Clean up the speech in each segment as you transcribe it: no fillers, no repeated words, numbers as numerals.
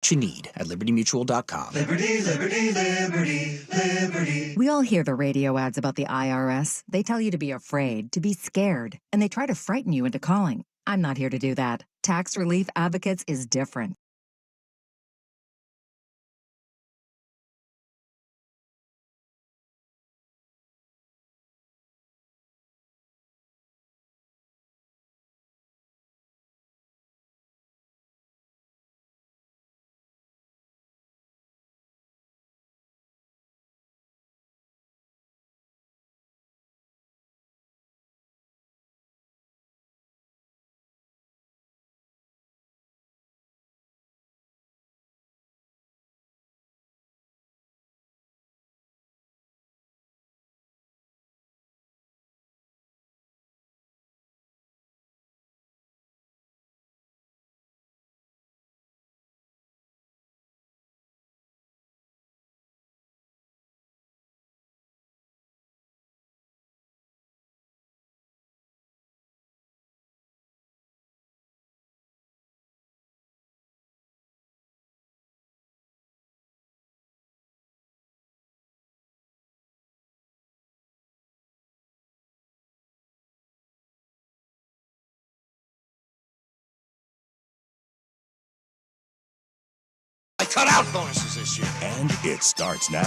what you need at libertymutual.com. Liberty, liberty, liberty, liberty. We all hear the radio ads about the IRS. They tell you to be afraid, to be scared, and they try to frighten you into calling. I'm not here to do that. Tax Relief Advocates is different. I cut out bonuses this year. And it starts now.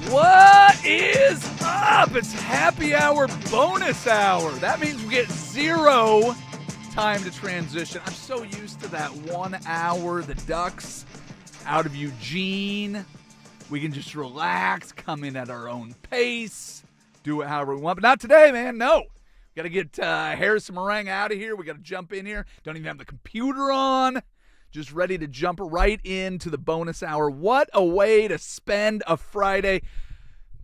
What is up? It's happy hour bonus hour. That means we get 0 time to transition. I'm so used to that 1 hour. The Ducks out of Eugene. We can just relax, come in at our own pace, do it however we want. But not today, man. No. Got to get Harrison Meringue out of here. We got to jump in here. Don't even have the computer on. Just ready to jump right into the bonus hour. What a way to spend a Friday.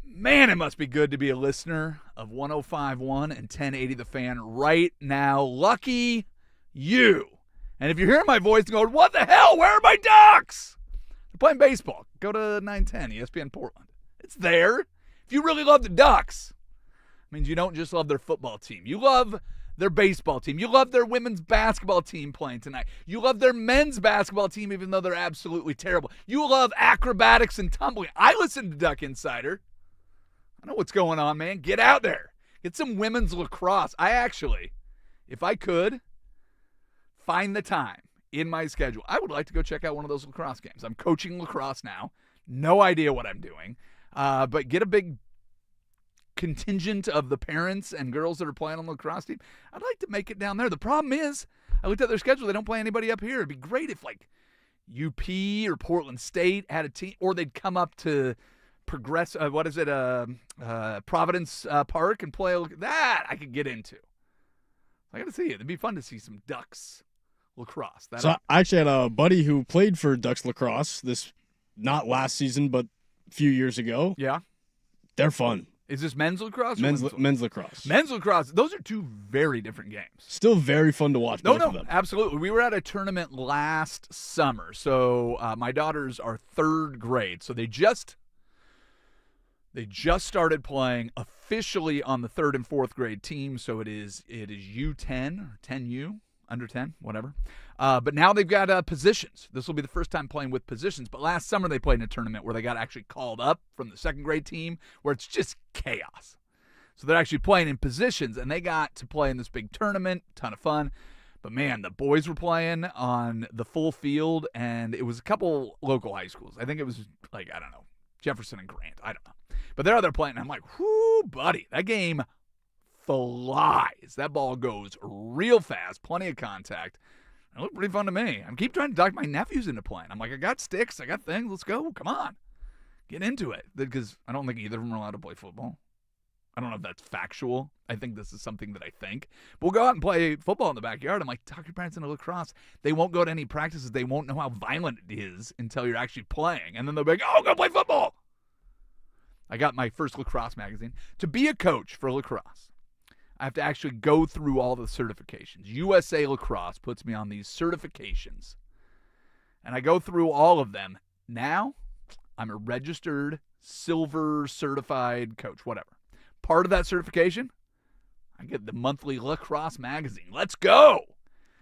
Man, it must be good to be a listener of 105.1 and 1080 The Fan right now. Lucky you. And if you're hearing my voice and going, what the hell? Where are my Ducks? They're playing baseball. Go to 910 ESPN Portland. It's there. If you really love the Ducks, it means you don't just love their football team. You love their baseball team. You love their women's basketball team playing tonight. You love their men's basketball team, even though they're absolutely terrible. You love acrobatics and tumbling. I listen to Duck Insider. I know what's going on, man. Get out there. Get some women's lacrosse. I actually, if I could, find the time in my schedule, I would like to go check out one of those lacrosse games. I'm coaching lacrosse now. No idea what I'm doing. But get a big contingent of the parents and girls that are playing on the lacrosse team. I'd like to make it down there. The problem is, I looked at their schedule. They don't play anybody up here. It'd be great if, like, UP or Portland State had a team, or they'd come up to Providence Park and play. That I could get into. I got to see it. It'd be fun to see some Ducks lacrosse. So I actually had a buddy who played for Ducks lacrosse not last season, but a few years ago. Yeah. They're fun. Is this men's lacrosse? Men's lacrosse. Men's lacrosse. Those are two very different games. Still very fun to watch. No, absolutely. We were at a tournament last summer. So my daughters are third grade. So they just started playing officially on the third and fourth grade team. So it is U10 or 10U, under 10, whatever. But now they've got positions. This will be the first time playing with positions. But last summer they played in a tournament where they got actually called up from the second grade team, where it's just chaos. So they're actually playing in positions, and they got to play in this big tournament. Ton of fun. But, man, the boys were playing on the full field, and it was a couple local high schools. I think it was, like, I don't know, Jefferson and Grant. I don't know. But they're out there playing, and I'm like, whoo, buddy, that game flies. That ball goes real fast, plenty of contact. It looked pretty fun to me. I keep trying to talk my nephews into playing. I'm like, I got sticks, I got things, let's go, come on. Get into it. Because I don't think either of them are allowed to play football. I don't know if that's factual. I think this is something that I think. But we'll go out and play football in the backyard. I'm like, talk your parents into lacrosse. They won't go to any practices. They won't know how violent it is until you're actually playing. And then they'll be like, oh, go play football. I got my first lacrosse magazine. To be a coach for lacrosse, I have to actually go through all the certifications. USA Lacrosse puts me on these certifications. And I go through all of them. Now, I'm a registered silver certified coach, whatever. Part of that certification, I get the monthly lacrosse magazine. Let's go.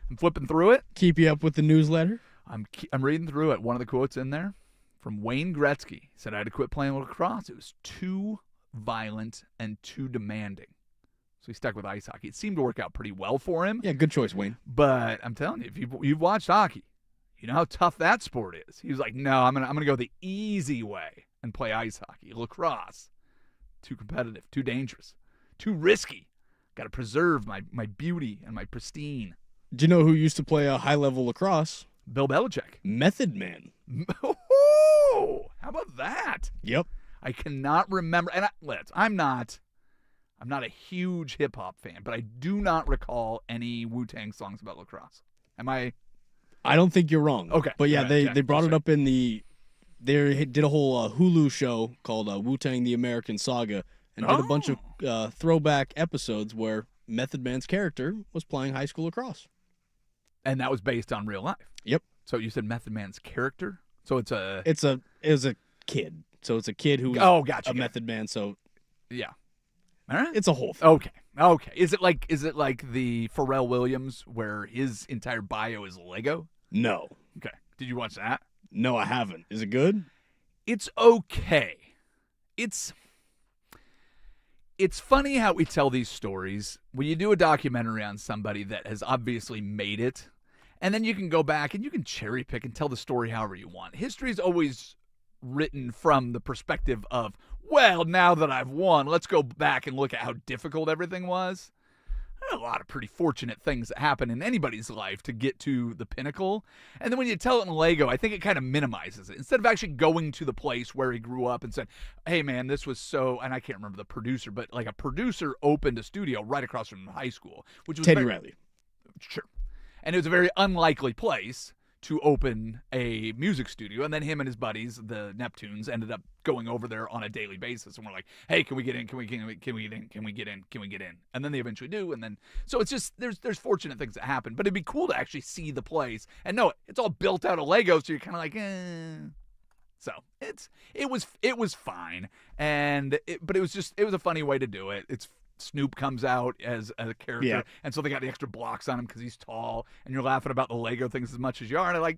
I'm flipping through it. Keep you up with the newsletter? I'm reading through it. One of the quotes in there from Wayne Gretzky. He said, I had to quit playing lacrosse. It was too violent and too demanding. So he stuck with ice hockey. It seemed to work out pretty well for him. Yeah, good choice, Wayne. But I'm telling you, if you've watched hockey, you know how tough that sport is. He was like, no, I'm gonna go the easy way and play ice hockey. Lacrosse, too competitive, too dangerous, too risky. Got to preserve my beauty and my pristine. Do you know who used to play a high-level lacrosse? Bill Belichick. Method Man. Oh, how about that? Yep. I cannot remember. And I'm not a huge hip hop fan, but I do not recall any Wu-Tang songs about lacrosse. Am I? I don't think you're wrong. Okay. But yeah, All right, they brought it up in the. They did a whole Hulu show called Wu-Tang: The American Saga, and did a bunch of throwback episodes where Method Man's character was playing high school lacrosse. And that was based on real life. Yep. So you said Method Man's character. So it was a kid. So it's a kid who was gotcha. a Method Man. So yeah. All right. it's a whole thing. Okay. Is it like the Pharrell Williams where his entire bio is Lego? No. Okay. Did you watch that? No, I haven't. Is it good? It's okay. It's funny how we tell these stories. When you do a documentary on somebody that has obviously made it, and then you can go back and you can cherry pick and tell the story however you want. History is always written from the perspective of, well, now that I've won, let's go back and look at how difficult everything was. There are a lot of pretty fortunate things that happen in anybody's life to get to the pinnacle. And then when you tell it in Lego, I think it kind of minimizes it. Instead of actually going to the place where he grew up and said, hey, man, this was so, and I can't remember the producer, but like a producer opened a studio right across from high school, which was Teddy Riley. Sure. And it was a very unlikely place to open a music studio. And then him and his buddies, the Neptunes, ended up going over there on a daily basis. And we're like, hey, can we get in? Can we get in? Can we get in? And then they eventually do. And then, so it's just, there's fortunate things that happen. But it'd be cool to actually see the place and know it's all built out of Lego. So you're kind of like, eh. So it was fine. But it was a funny way to do it. Snoop comes out as a character, and so they got the extra blocks on him because he's tall, and you're laughing about the Lego things as much as you are, and I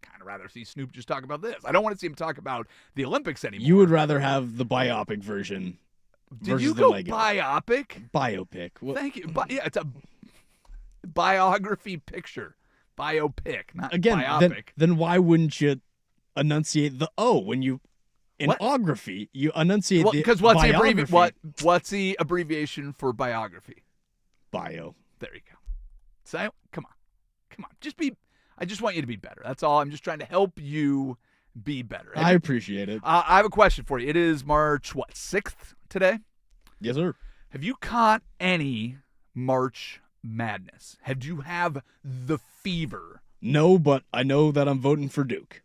kind of rather see Snoop just talk about this. I don't want to see him talk about the Olympics anymore. You would rather have the biopic version Did you the go Lego. biopic? Biopic. Well, Thank you. Yeah, it's a biography picture. Biopic, not again, biopic. then why wouldn't you enunciate the O when you... In ography, you enunciate the because what's the abbreviation for biography? Bio. There you go. So come on. I just want you to be better. That's all. I'm just trying to help you be better. I appreciate it. I have a question for you. It is March 6th today? Yes, sir. Have you caught any March Madness? Have you have the fever? No, but I know that I'm voting for Duke.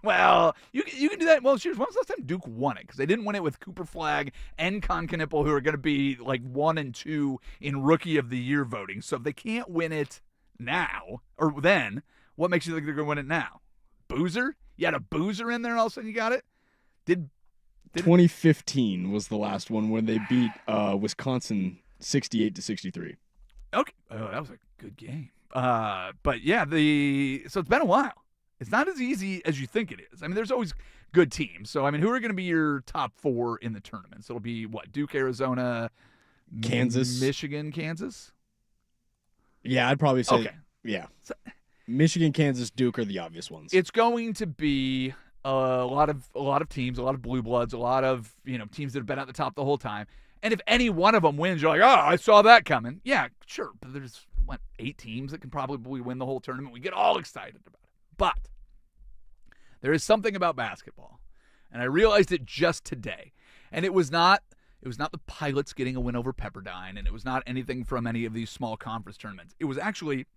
Well, you can do that. Well, when was the last time Duke won it? Because they didn't win it with Cooper Flagg and Con Knippel, who are going to be like 1 and 2 in Rookie of the Year voting. So if they can't win it now, or then, what makes you think they're going to win it now? Boozer? You had a Boozer in there and all of a sudden you got it? Did 2015 was the last one where they beat Wisconsin 68-63. Okay. Oh, that was a good game. But yeah, so it's been a while. It's not as easy as you think it is. I mean, there's always good teams. So, I mean, who are going to be your top 4 in the tournaments? It'll be, what, Duke, Arizona, Kansas. Michigan, Kansas? Yeah, I'd probably say, okay. Yeah. Michigan, Kansas, Duke are the obvious ones. It's going to be a lot of teams, a lot of blue bloods, a lot of teams that have been at the top the whole time. And if any one of them wins, you're like, oh, I saw that coming. Yeah, sure. But there's, 8 teams that can probably win the whole tournament. We get all excited about it. But there is something about basketball, and I realized it just today. And it was not the Pilots getting a win over Pepperdine, and it was not anything from any of these small conference tournaments. It was actually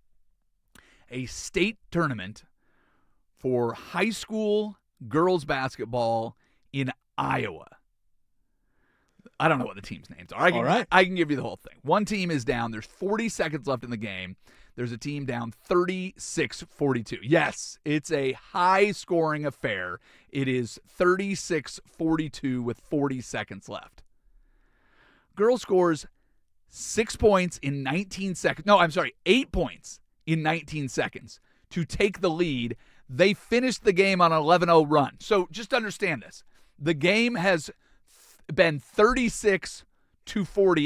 a state tournament for high school girls basketball in Iowa. I don't know what the team's names are. I can give you the whole thing. One team is down. There's 40 seconds left in the game. There's a team down 36-42. Yes, it's a high-scoring affair. It is 36-42 with 40 seconds left. Girl scores 6 points in 19 seconds. No, I'm sorry, 8 points in 19 seconds to take the lead. They finished the game on an 11-0 run. So just understand this. The game has been 36-40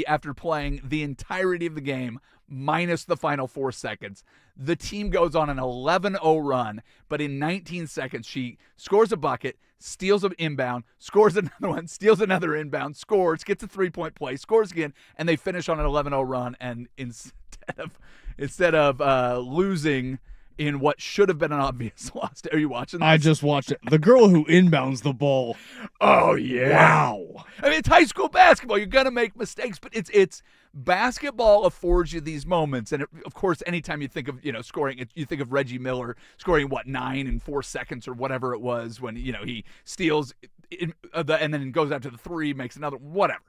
after playing the entirety of the game, minus the final 4 seconds. The team goes on an 11-0 run, but in 19 seconds, she scores a bucket, steals an inbound, scores another one, steals another inbound, scores, gets a 3-point play, scores again, and they finish on an 11-0 run. And instead of losing in what should have been an obvious loss. Are you watching this? I just watched it. The girl who inbounds the ball. Oh, yeah. Wow. I mean, it's high school basketball. You're going to make mistakes, but it's basketball affords you these moments. And, of course, anytime you think of, scoring, you think of Reggie Miller scoring, 9 in 4 seconds or whatever it was when, he steals and then goes out to the 3, makes another, whatever.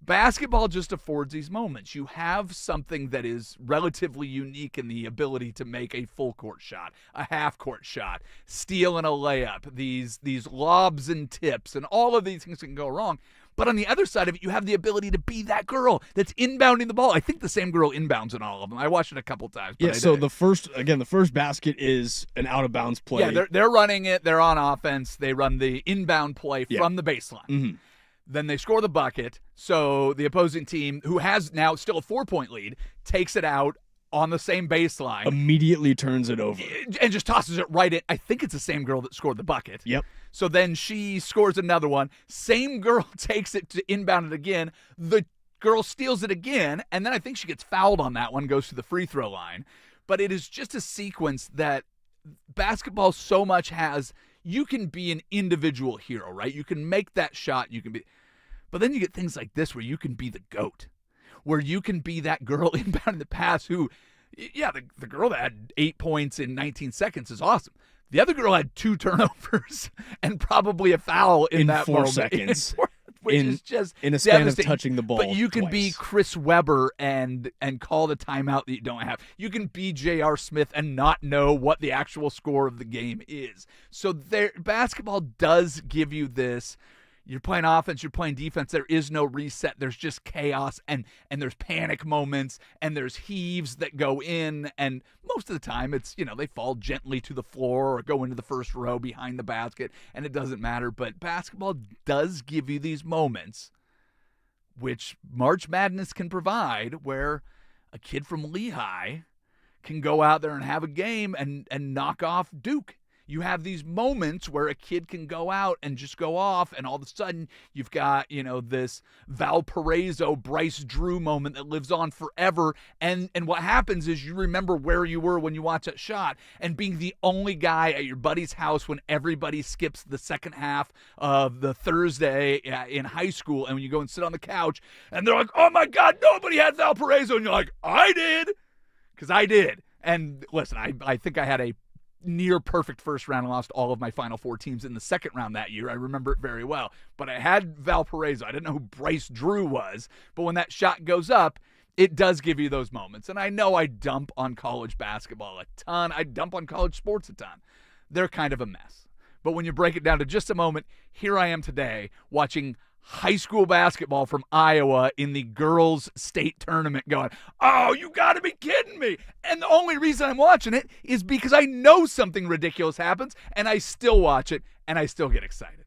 Basketball just affords these moments. You have something that is relatively unique in the ability to make a full court shot, a half court shot, steal and a layup, these lobs and tips, and all of these things can go wrong. But on the other side of it, you have the ability to be that girl that's inbounding the ball. I think the same girl inbounds in all of them. I watched it a couple times. Yeah, so the first basket is an out-of-bounds play. Yeah, they're running it. They're on offense. They run the inbound play from the baseline. Mm-hmm. Then they score the bucket, so the opposing team, who has now still a 4-point lead, takes it out on the same baseline. Immediately turns it over. And just tosses it right in. I think it's the same girl that scored the bucket. Yep. So then she scores another one. Same girl takes it to inbound it again. The girl steals it again, and then I think she gets fouled on that one, goes to the free throw line. But it is just a sequence that basketball so much has. You can be an individual hero, right? You can make that shot. But then you get things like this where you can be the GOAT, where you can be that girl inbound in the pass who, the girl that had 8 points in 19 seconds is awesome. The other girl had 2 turnovers and probably a foul in that 4 moment. seconds. Which is just in a span of devastating. touching the ball. But you can twice. be Chris Webber and call the timeout that you don't have. You can be J.R. Smith and not know what the actual score of the game is. So basketball does give you this. You're playing offense, you're playing defense. There is no reset. There's just chaos, and there's panic moments, and there's heaves that go in. And most of the time, it's, they fall gently to the floor or go into the first row behind the basket, and it doesn't matter. But basketball does give you these moments, which March Madness can provide, where a kid from Lehigh can go out there and have a game and knock off Duke. You have these moments where a kid can go out and just go off, and all of a sudden you've got, this Valparaiso, Bryce Drew moment that lives on forever. And what happens is you remember where you were when you watch that shot, and being the only guy at your buddy's house when everybody skips the second half of the Thursday in high school, and when you go and sit on the couch, and they're like, oh my God, nobody had Valparaiso. And you're like, I did, because I did. And listen, I think I had a near perfect first round and lost all of my Final Four teams in the second round that year. I remember it very well. But I had Valparaiso. I didn't know who Bryce Drew was. But when that shot goes up, it does give you those moments. And I know I dump on college basketball a ton. I dump on college sports a ton. They're kind of a mess. But when you break it down to just a moment, here I am today watching high school basketball from Iowa in the girls' state tournament going, oh, you got to be kidding me. And the only reason I'm watching it is because I know something ridiculous happens, and I still watch it, and I still get excited.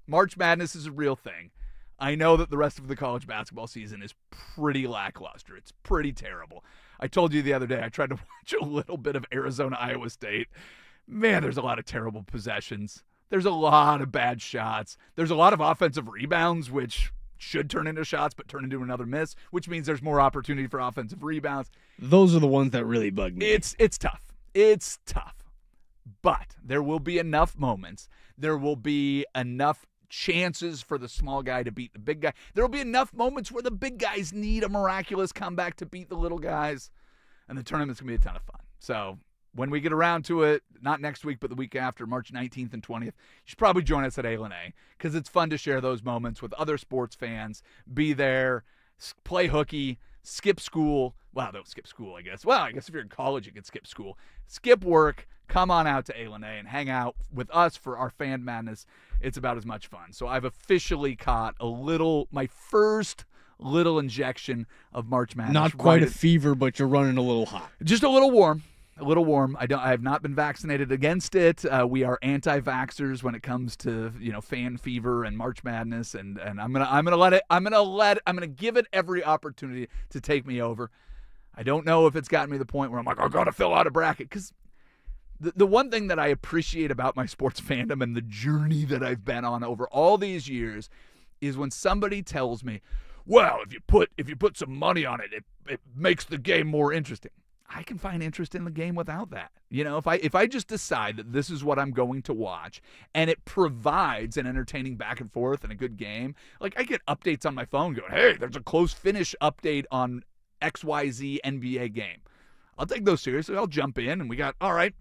March Madness is a real thing. I know that the rest of the college basketball season is pretty lackluster. It's pretty terrible. I told you the other day I tried to watch a little bit of Arizona, Iowa State. Man, there's a lot of terrible possessions. There's a lot of bad shots. There's a lot of offensive rebounds, which should turn into shots but turn into another miss, which means there's more opportunity for offensive rebounds. Those are the ones that really bug me. It's tough. It's tough. But there will be enough moments. There will be enough chances for the small guy to beat the big guy. There will be enough moments where the big guys need a miraculous comeback to beat the little guys. And the tournament's going to be a ton of fun. So when we get around to it, not next week, but the week after, March 19th and 20th, you should probably join us at A&A because it's fun to share those moments with other sports fans, be there, play hooky, skip school. Well, don't skip school, I guess. Well, I guess if you're in college, you can skip school. Skip work, come on out to A&A and hang out with us for our Fan Madness. It's about as much fun. So I've officially caught my first little injection of March Madness. Not quite a right fever, but you're running a little hot. just a little warm. A little warm. I have not been vaccinated against it. We are anti-vaxxers when it comes to fan fever and March Madness, and I'm gonna give it every opportunity to take me over. I don't know if it's gotten me to the point where I'm like, I gotta fill out a bracket, because the one thing that I appreciate about my sports fandom and the journey that I've been on over all these years is when somebody tells me, well, if you put some money on it, it makes the game more interesting. I can find interest in the game without that. If I just decide that this is what I'm going to watch and it provides an entertaining back and forth and a good game, like I get updates on my phone going, hey, there's a close finish update on XYZ NBA game. I'll take those seriously. I'll jump in, and we got, all right,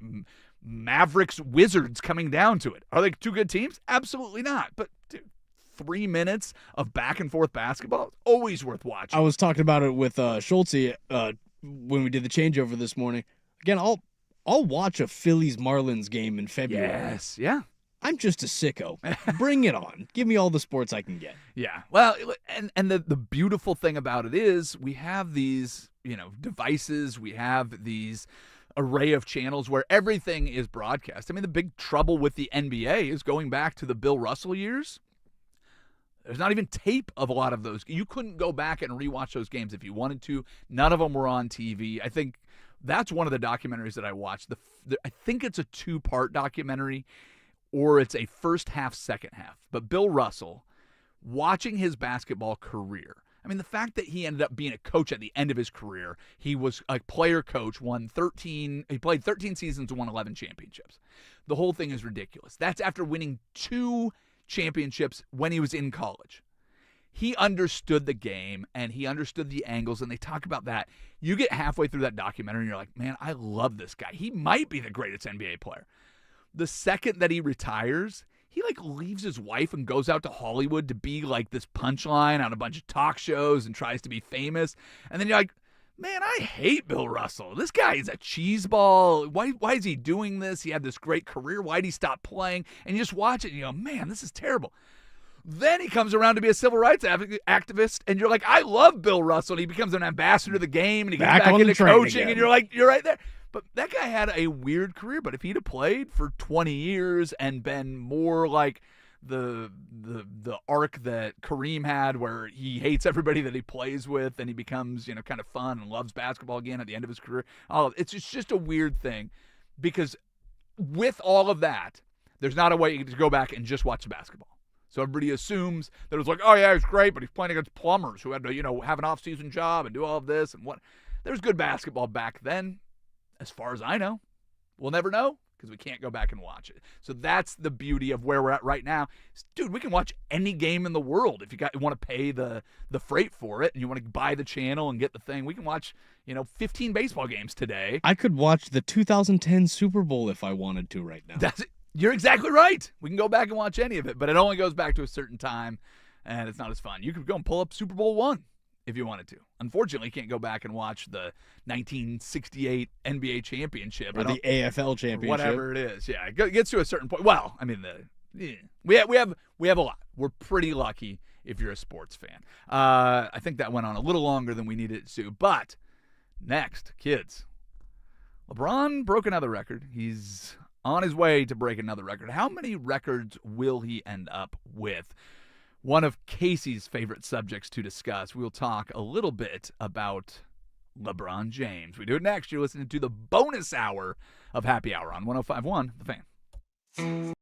Mavericks Wizards coming down to it. Are they two good teams? Absolutely not. But dude, 3 minutes of back and forth basketball, always worth watching. I was talking about it with Schultze when we did the changeover this morning. Again, I'll watch a Phillies Marlins game in February. Yes, yeah. I'm just a sicko. Bring it on. Give me all the sports I can get. Yeah. Well, and the beautiful thing about it is we have these, devices, we have these array of channels where everything is broadcast. I mean, the big trouble with the NBA is going back to the Bill Russell years. There's not even tape of a lot of those. You couldn't go back and rewatch those games if you wanted to. None of them were on TV. I think that's one of the documentaries that I watched. I think it's a 2-part documentary, or it's a first half, second half. But Bill Russell, watching his basketball career, I mean, the fact that he ended up being a coach at the end of his career, he was a player coach, he played 13 seasons and won 11 championships. The whole thing is ridiculous. That's after winning 2 championships when he was in college. He understood the game, and he understood the angles, and they talk about that. You get halfway through that documentary, and you're like, man, I love this guy. He might be the greatest NBA player. The second that he retires, he leaves his wife and goes out to Hollywood to be this punchline on a bunch of talk shows and tries to be famous. And then you're like, man, I hate Bill Russell. This guy is a cheeseball. Why is he doing this? He had this great career. Why did he stop playing? And you just watch it and you go, man, this is terrible. Then he comes around to be a civil rights activist, and you're like, I love Bill Russell. And he becomes an ambassador of the game, and he gets back into coaching, again. And you're like, you're right there. But that guy had a weird career. But if he'd have played for 20 years and been more like the arc that Kareem had, where he hates everybody that he plays with, and he becomes kind of fun and loves basketball again at the end of his career. It's just a weird thing, because with all of that, there's not a way you can go back and just watch the basketball. So everybody assumes that it's like, oh yeah, he's great, but he's playing against plumbers who had to have an off-season job and do all of this and what. There's good basketball back then, as far as I know. We'll never know, because we can't go back and watch it. So that's the beauty of where we're at right now. Dude, we can watch any game in the world. If you want to pay the freight for it and you want to buy the channel and get the thing, we can watch 15 baseball games today. I could watch the 2010 Super Bowl if I wanted to right now. That's it. You're exactly right. We can go back and watch any of it, but it only goes back to a certain time, and it's not as fun. You could go and pull up Super Bowl I if you wanted to. Unfortunately, you can't go back and watch the 1968 NBA championship. Or the AFL championship. Whatever it is. Yeah, it gets to a certain point. Well, I mean, we have a lot. We're pretty lucky if you're a sports fan. I think that went on a little longer than we needed it to. But next, kids, LeBron broke another record. He's on his way to break another record. How many records will he end up with? One of Casey's favorite subjects to discuss. We'll talk a little bit about LeBron James. We do it next. You're listening to the bonus hour of Happy Hour on 105.1 The Fan.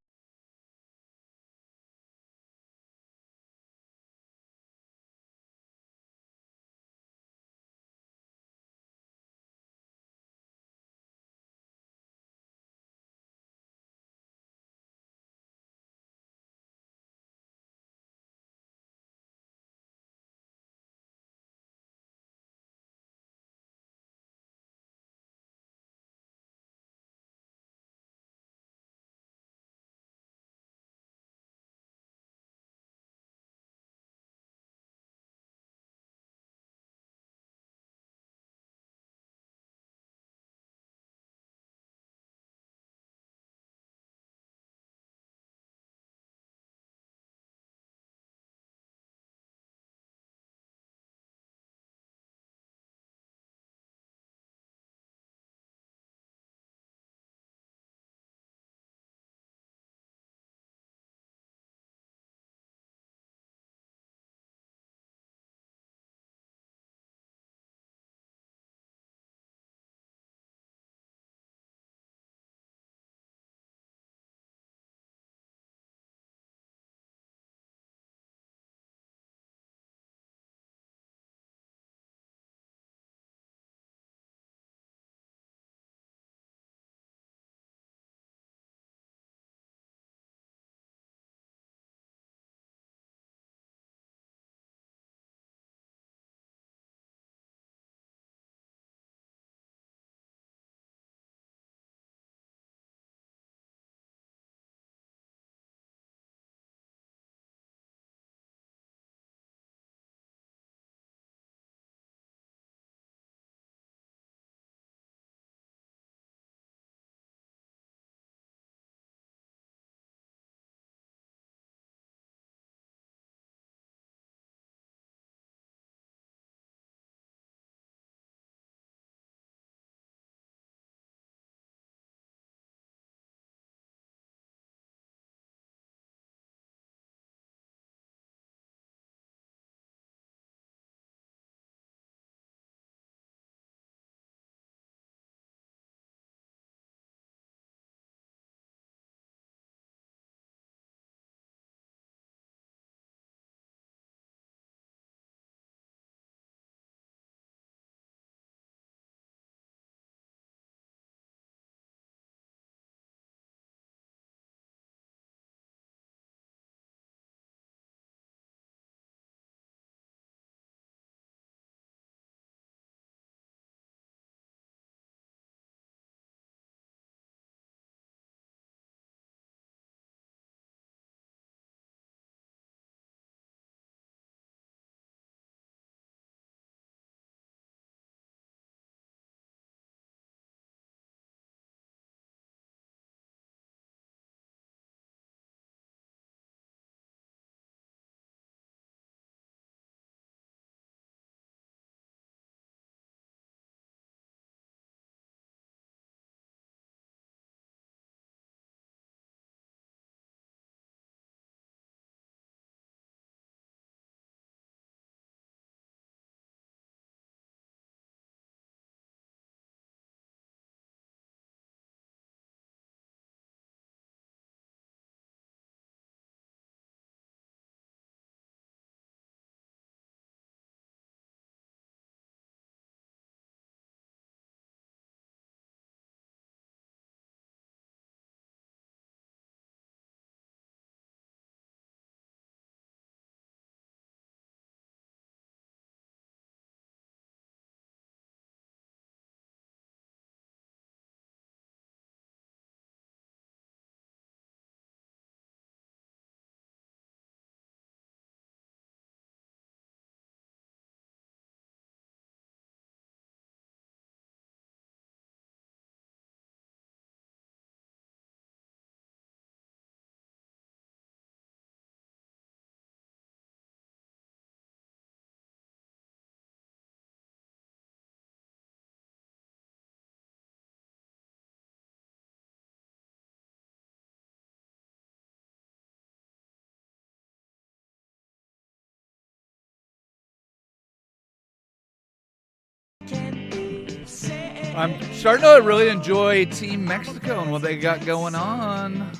I'm starting to really enjoy Team Mexico and what they got going on.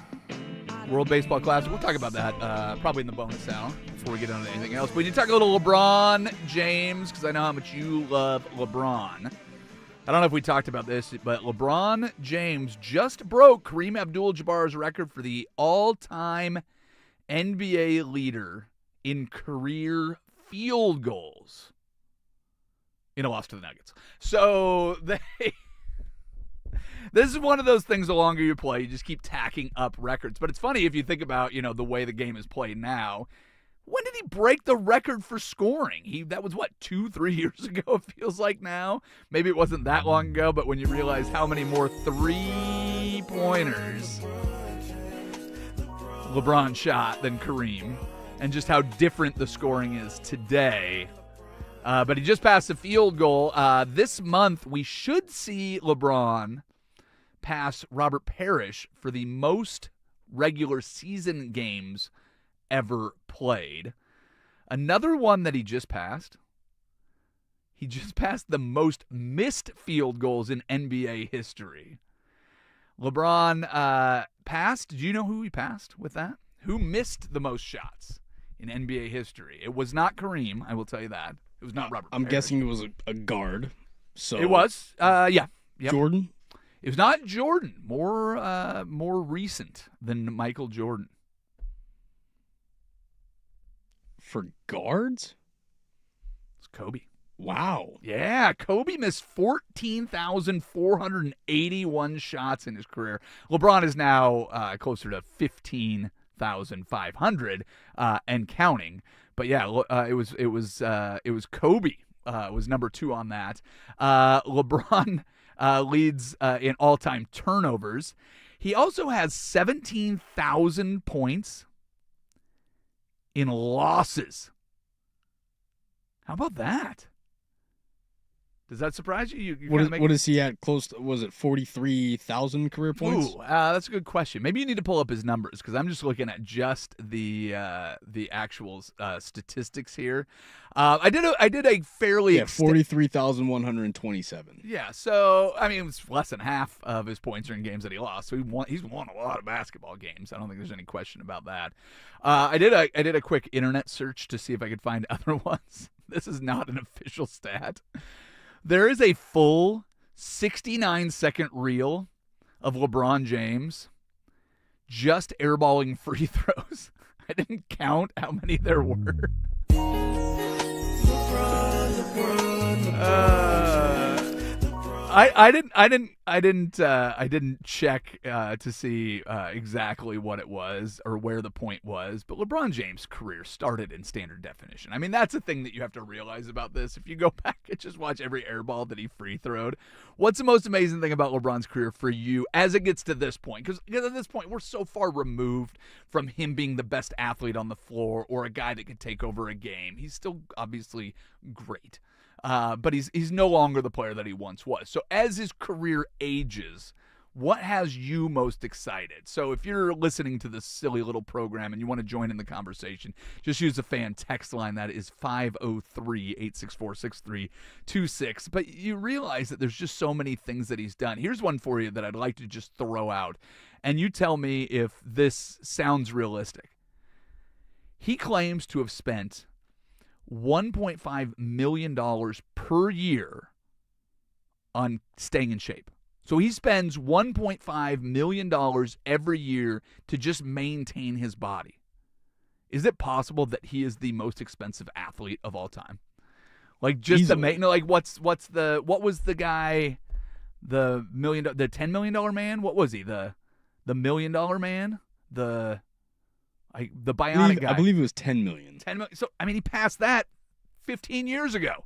World Baseball Classic. We'll talk about that probably in the bonus hour before we get on to anything else. But we need to talk a little LeBron James because I know how much you love LeBron. I don't know if we talked about this, but LeBron James just broke Kareem Abdul-Jabbar's record for the all-time NBA leader in career field goals in a loss to the Nuggets. So this is one of those things, the longer you play, you just keep tacking up records. But it's funny if you think about, the way the game is played now. When did he break the record for scoring? That was, 2-3 years ago, it feels like now? Maybe it wasn't that long ago, but when you realize how many more three-pointers LeBron shot than Kareem, and just how different the scoring is today. But he just passed a field goal. This month, we should see LeBron pass Robert Parrish for the most regular season games ever played. Another one that he just passed the most missed field goals in NBA history. LeBron passed. Do you know who he passed with that? Who missed the most shots in NBA history? It was not Kareem, I will tell you that. It was not Robert I'm Parrish. guessing it was a guard. So it was. Yeah. Yep. Jordan? It was not Jordan. More recent than Michael Jordan. For guards? It's Kobe. Wow. Yeah, Kobe missed 14,481 shots in his career. LeBron is now closer to 15,500 and counting. But yeah, it was Kobe was number 2 on that. LeBron leads in all-time turnovers. He also has 17,000 points in losses. How about that? Does that surprise you? What is he at? Close to, was it 43,000 career points? Ooh, that's a good question. Maybe you need to pull up his numbers because I'm just looking at just the actual statistics here. I did a fairly 43,127. Yeah, so I mean it's less than half of his points are in games that he lost. So he's won a lot of basketball games. I don't think there's any question about that. I did a quick internet search to see if I could find other ones. This is not an official stat. There is a full 69-second reel of LeBron James just airballing free throws. I didn't count how many there were. I didn't check to see exactly what it was or where the point was, but LeBron James' career started in standard definition. I mean, that's the thing that you have to realize about this. If you go back and just watch every air ball that he free throwed, what's the most amazing thing about LeBron's career for you as it gets to this point? Because at this point, we're so far removed from him being the best athlete on the floor or a guy that could take over a game. He's still obviously great. But he's no longer the player that he once was. So as his career ages, what has you most excited? So if you're listening to this silly little program and you want to join in the conversation, just use the fan text line. That is 503-864-6326. But you realize that there's just so many things that he's done. Here's one for you that I'd like to just throw out. And you tell me if this sounds realistic. He claims to have spent $1.5 million per year on staying in shape. So he spends $1.5 million every year to just maintain his body. Is it possible that he is the most expensive athlete of all time? Like just the like what was the guy, the $10 million man? What was he? The $1 million man? The bionic guy. I believe it was 10 million. 10 million. So I mean, he passed that 15 years ago.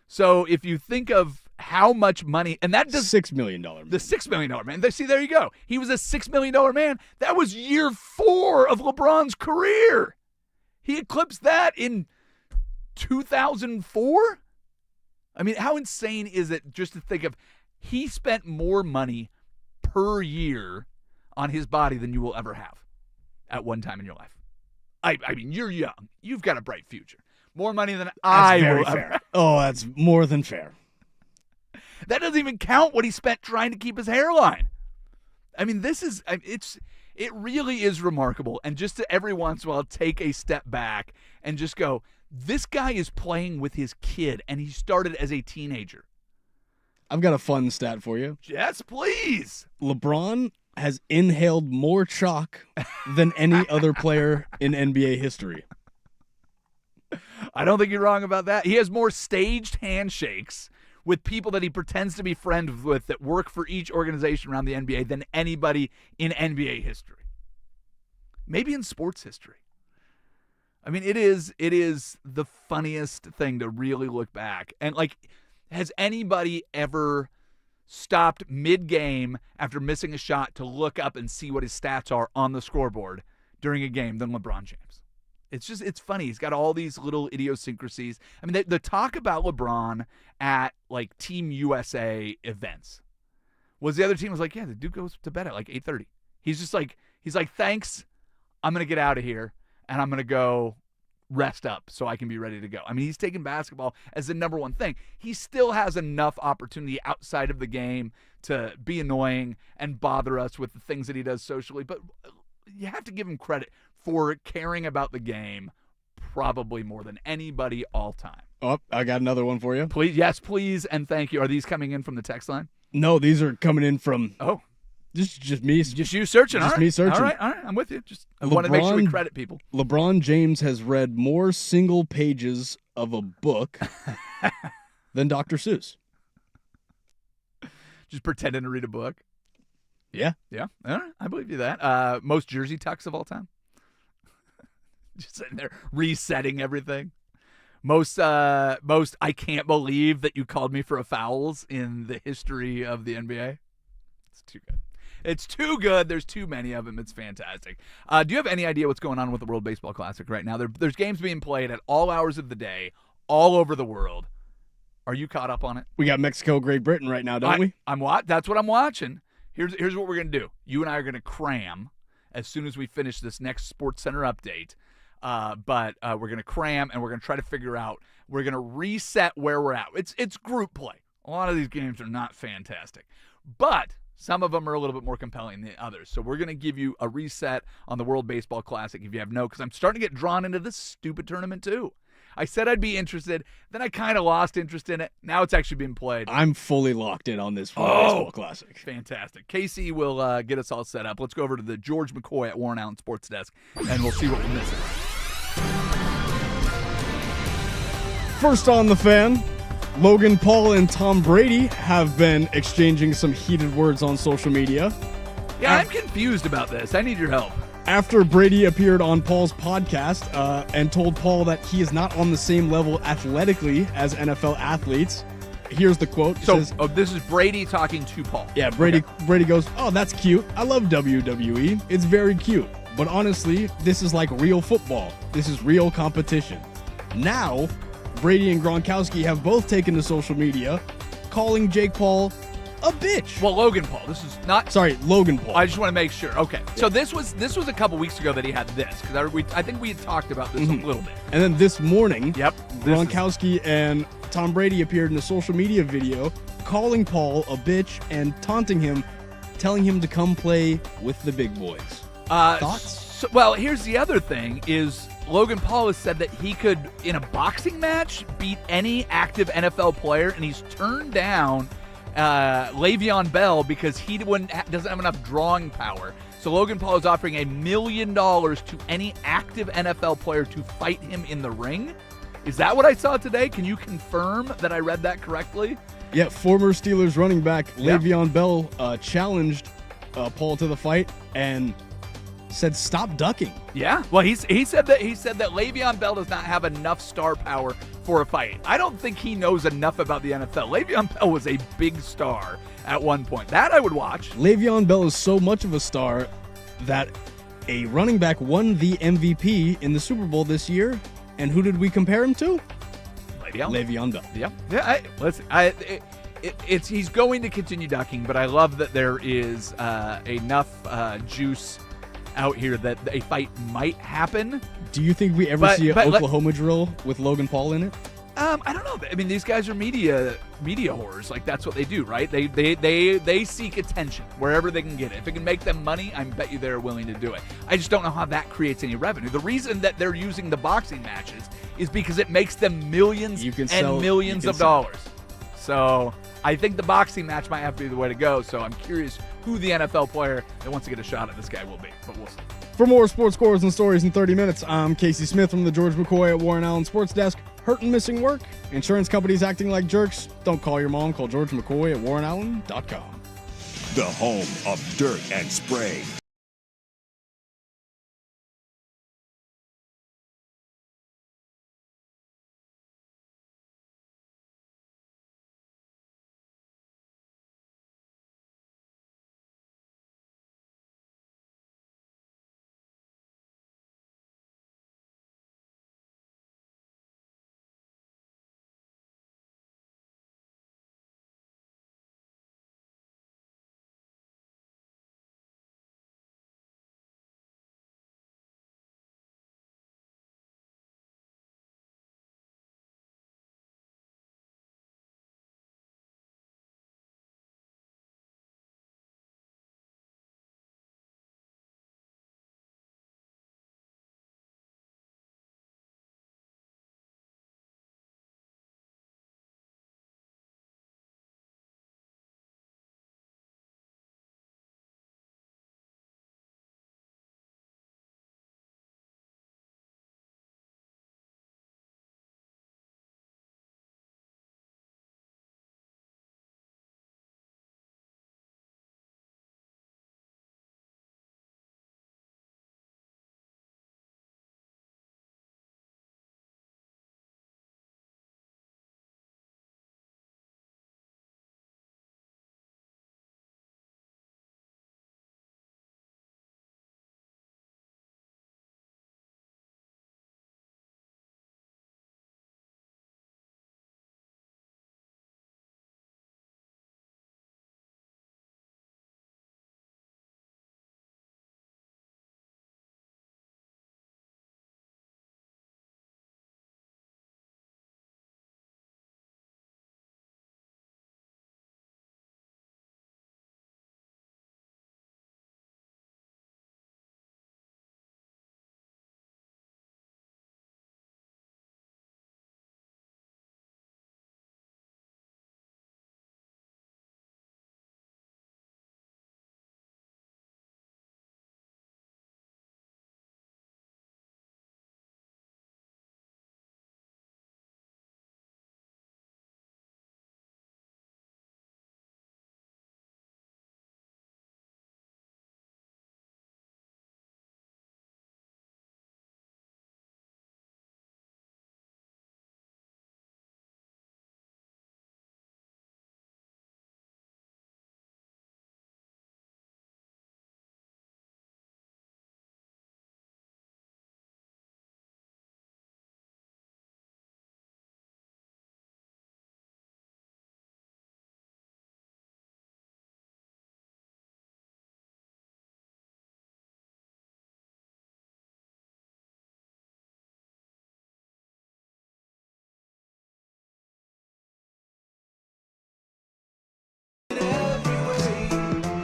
So if you think of how much money, and that does $6 million. The $6 million man. See, there you go. He was a $6 million man. That was year 4 of LeBron's career. He eclipsed that in 2004. I mean, how insane is it just to think of he spent more money per year on his body than you will ever have at one time in your life. I mean, you're young. You've got a bright future. More money than I will ever. Oh, that's more than fair. That doesn't even count what he spent trying to keep his hairline. I mean, it really is remarkable. And just to every once in a while take a step back and just go, this guy is playing with his kid, and he started as a teenager. I've got a fun stat for you. Yes, please. LeBron has inhaled more chalk than any other player in NBA history. I don't think you're wrong about that. He has more staged handshakes with people that he pretends to be friends with that work for each organization around the NBA than anybody in NBA history. Maybe in sports history. I mean, it is the funniest thing to really look back. And, like, has anybody ever stopped mid-game after missing a shot to look up and see what his stats are on the scoreboard during a game than LeBron James? It's funny. He's got all these little idiosyncrasies. I mean, the talk about LeBron at, like, Team USA events was the other team was like, yeah, the dude goes to bed at, like, 8:30. He's like, thanks, I'm going to get out of here, and I'm going to go rest up so I can be ready to go. I mean, he's taking basketball as the number one thing. He still has enough opportunity outside of the game to be annoying and bother us with the things that he does socially, but you have to give him credit for caring about the game probably more than anybody all time. Oh, I got another one for you. Please, yes, please, and thank you. Are these coming in from the text line? No, these are coming in from just me. Just you searching. Just all right. me searching. All right, I'm with you. Just I want to make sure we credit people. LeBron James has read more single pages of a book than Dr. Seuss. Just pretending to read a book. Yeah. Yeah. All right. I believe you that. Most jersey tucks of all time. Just sitting there resetting everything. Most I can't believe that you called me for a fouls in the history of the NBA. It's too good. It's too good. There's too many of them. It's fantastic. Do you have any idea what's going on with the World Baseball Classic right now? There's games being played at all hours of the day, all over the world. Are you caught up on it? We got Mexico, Great Britain right now, don't we? That's what I'm watching. Here's what we're going to do. You and I are going to cram as soon as we finish this next Sports Center update. But we're going to cram, and we're going to try to figure out, we're going to reset where we're at. It's group play. A lot of these games are not fantastic. But some of them are a little bit more compelling than others. So we're going to give you a reset on the World Baseball Classic if you have because I'm starting to get drawn into this stupid tournament too. I said I'd be interested, then I kind of lost interest in it. Now it's actually being played. I'm fully locked in on this World Baseball Classic. Fantastic. Casey will get us all set up. Let's go over to the George McCoy at Warren Allen Sports Desk, and we'll see what we're missing. First on the fan, Logan Paul and Tom Brady have been exchanging some heated words on social media. Yeah, I'm confused about this. I need your help. After Brady appeared on Paul's podcast and told Paul that he is not on the same level athletically as NFL athletes, here's the quote. It says, this is Brady talking to Paul. Yeah, Brady goes, "Oh, that's cute. I love WWE. It's very cute. But honestly, this is like real football. This is real competition." Now, Brady and Gronkowski have both taken to social media, calling Jake Paul a bitch. Well, Logan Paul. This is not. Sorry, Logan Paul. I just want to make sure. Okay, so this was a couple weeks ago that he had this because I think we had talked about this a little bit. And then this morning, Gronkowski and Tom Brady appeared in a social media video, calling Paul a bitch and taunting him, telling him to come play with the big boys. Thoughts? Well, here's the other thing: is Logan Paul has said that he could, in a boxing match, beat any active NFL player, and he's turned down Le'Veon Bell because he doesn't have enough drawing power. So Logan Paul is offering $1 million to any active NFL player to fight him in the ring. Is that what I saw today? Can you confirm that I read that correctly? Yeah, former Steelers running back Le'Veon Bell challenged Paul to the fight and said, "Stop ducking." Yeah, well, he said that Le'Veon Bell does not have enough star power for a fight. I don't think he knows enough about the NFL. Le'Veon Bell was a big star at one point. That I would watch. Le'Veon Bell is so much of a star that a running back won the MVP in the Super Bowl this year. And who did we compare him to? Le'Veon Bell. Yeah. He's going to continue ducking, but I love that there is enough juice out here that a fight might happen. Do you think we ever see an Oklahoma drill with Logan Paul in it? I don't know. I mean, these guys are media whores. Like, that's what they do, right? They seek attention wherever they can get it. If it can make them money, I bet you they're willing to do it. I just don't know how that creates any revenue. The reason that they're using the boxing matches is because it makes them millions and millions of dollars. So I think the boxing match might have to be the way to go. So I'm curious who the NFL player that wants to get a shot at this guy will be. But we'll see. For more sports scores and stories in 30 minutes, I'm Casey Smith from the George McCoy at Warren Allen Sports Desk. Hurt and missing work? Insurance companies acting like jerks? Don't call your mom. Call George McCoy at warrenallen.com. The home of dirt and spray.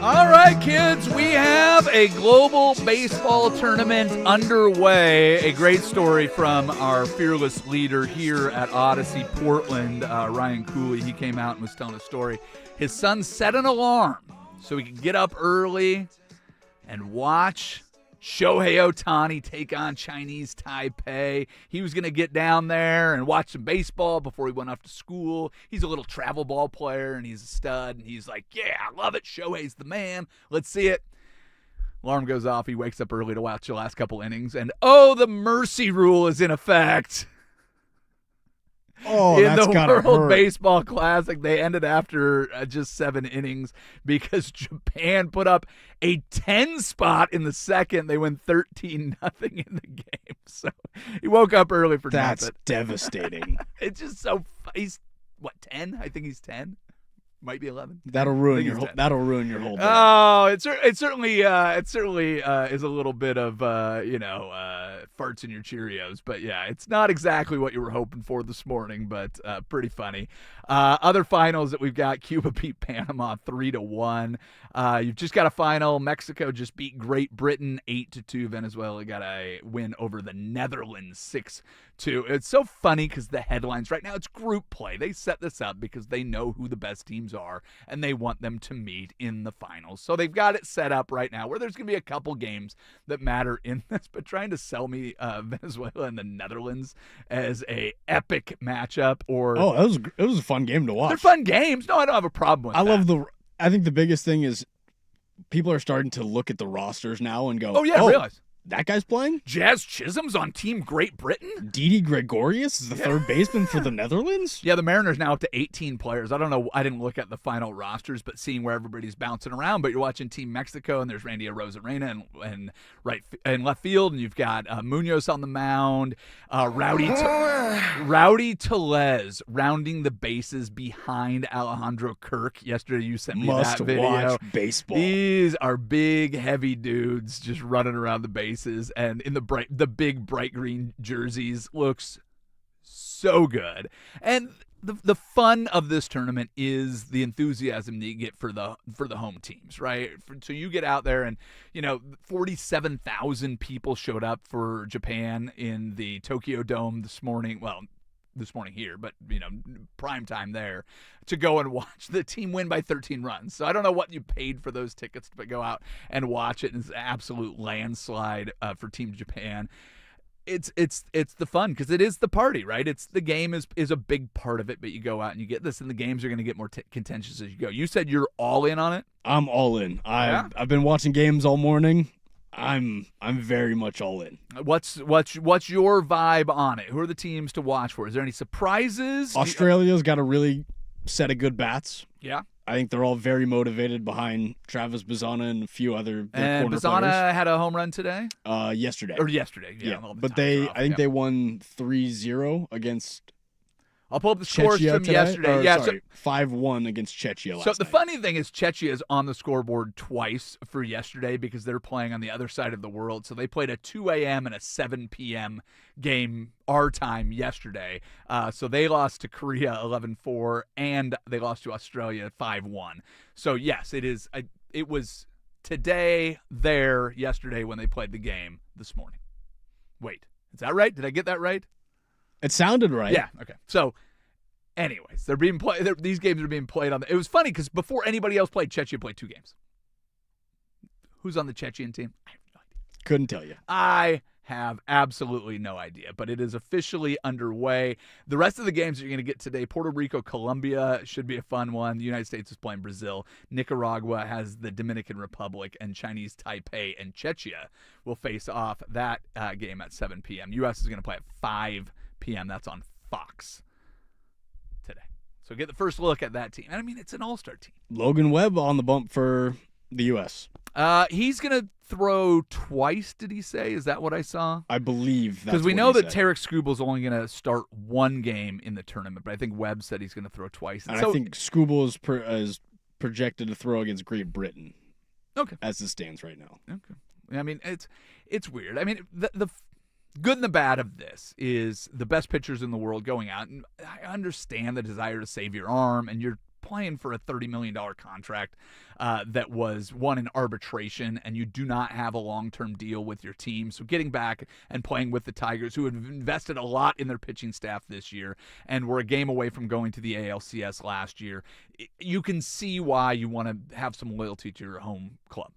All right, kids, we have a global baseball tournament underway. A great story from our fearless leader here at Odyssey Portland, Ryan Cooley. He came out and was telling a story. His son set an alarm so he could get up early and watch Shohei Ohtani take on Chinese Taipei. He was going to get down there and watch some baseball before he went off to school. He's a little travel ball player, and he's a stud. And he's like, yeah, I love it. Shohei's the man. Let's see it. Alarm goes off. He wakes up early to watch the last couple innings. And, oh, the mercy rule is in effect. Oh, in that's the gotta World hurt. Baseball Classic, they ended after just 7 innings because Japan put up a 10 spot in the second. They win 13-0 in the game. So he woke up early for That's nothing. devastating. It's just so he's what, 10? I think he's 10. Might be 11. That'll I ruin think your he's whole. 10. That'll ruin your whole day. Oh, it certainly is a little bit of farts in your Cheerios, but yeah, it's not exactly what you were hoping for this morning, but pretty funny. Other finals that we've got: Cuba beat Panama 3-1. You've just got a final. Mexico just beat Great Britain 8-2. Venezuela got a win over the Netherlands 6-2. It's so funny because the headlines right now, it's group play. They set this up because they know who the best teams are and they want them to meet in the finals. So they've got it set up right now where there's going to be a couple games that matter in this, but trying to sell me Venezuela and the Netherlands as a epic matchup or it was a fun game to watch. they're fun games. No, I don't have a problem with that. I think the biggest thing is people are starting to look at the rosters now and go, Oh, yeah, I realize. that guy's playing? Jazz Chisholm's on Team Great Britain? Didi Gregorius is the third baseman for the Netherlands? Yeah, the Mariners now up to 18 players. I don't know. I didn't look at the final rosters, but seeing where everybody's bouncing around. But you're watching Team Mexico, and there's Randy Arozarena and left field, and you've got Munoz on the mound, Rowdy Tellez rounding the bases behind Alejandro Kirk. Yesterday you sent me that video. Must watch baseball. These are big, heavy dudes just running around the bases, and in the big bright green jerseys. Looks so good. And the fun of this tournament is the enthusiasm that you get for the home teams, right? So you get out there and 47,000 people showed up for Japan in the Tokyo Dome this morning. Well, this morning here, but prime time there to go and watch the team win by 13 runs. So I don't know what you paid for those tickets, but go out and watch it. And it's an absolute landslide for Team Japan. It's the fun because it is the party, right? It's the game is a big part of it, but you go out and you get this, and the games are going to get more contentious as you go. You said you're all in on it. I'm all in. I've been watching games all morning. I'm very much all in. What's your vibe on it? Who are the teams to watch for? Is there any surprises? Australia's got a really set of good bats. Yeah. I think they're all very motivated behind Travis Bazzana and a few other And corner Bazzana players. had a home run today? Yesterday. Or yesterday, yeah. But I think they won 3-0 against I'll pull up the scores Czechia from today. yesterday. Or, Yeah, sorry, 5-1 against Czechia last so the night. funny thing is Czechia is on the scoreboard twice for yesterday because they're playing on the other side of the world. So they played a 2 a.m. and a 7 p.m. game our time yesterday. So they lost to Korea 11-4, and they lost to Australia 5-1. So, yes, it was today, there, yesterday when they played the game this morning. Wait, is that right? Did I get that right? It sounded right. Yeah. Okay. So, anyways, they're being played. These games are being played on. It was funny because before anybody else played, Czechia played 2 games. Who's on the Czechian team? I have no idea. Couldn't tell you. I have absolutely no idea, but it is officially underway. The rest of the games that you're going to get today: Puerto Rico, Colombia should be a fun one. The United States is playing Brazil. Nicaragua has the Dominican Republic, and Chinese Taipei and Czechia will face off. That game at 7 p.m. U.S. is going to play at 5 p.m. That's on Fox today. So get the first look at that team. And I mean, it's an all-star team. Logan Webb on the bump for the U.S. He's going to throw twice, did he say? Is that what I saw? I believe that's Because we what know he that said. Tarek Skubal's only going to start 1 game in the tournament, but I think Webb said he's going to throw twice. And I think Skubal is projected to throw against Great Britain. Okay. As it stands right now. Okay. I mean, it's weird. I mean, the good and the bad of this is the best pitchers in the world going out, and I understand the desire to save your arm, and you're playing for a $30 million contract that was won in arbitration, and you do not have a long-term deal with your team. So getting back and playing with the Tigers, who have invested a lot in their pitching staff this year and were a game away from going to the ALCS last year, you can see why you want to have some loyalty to your home club.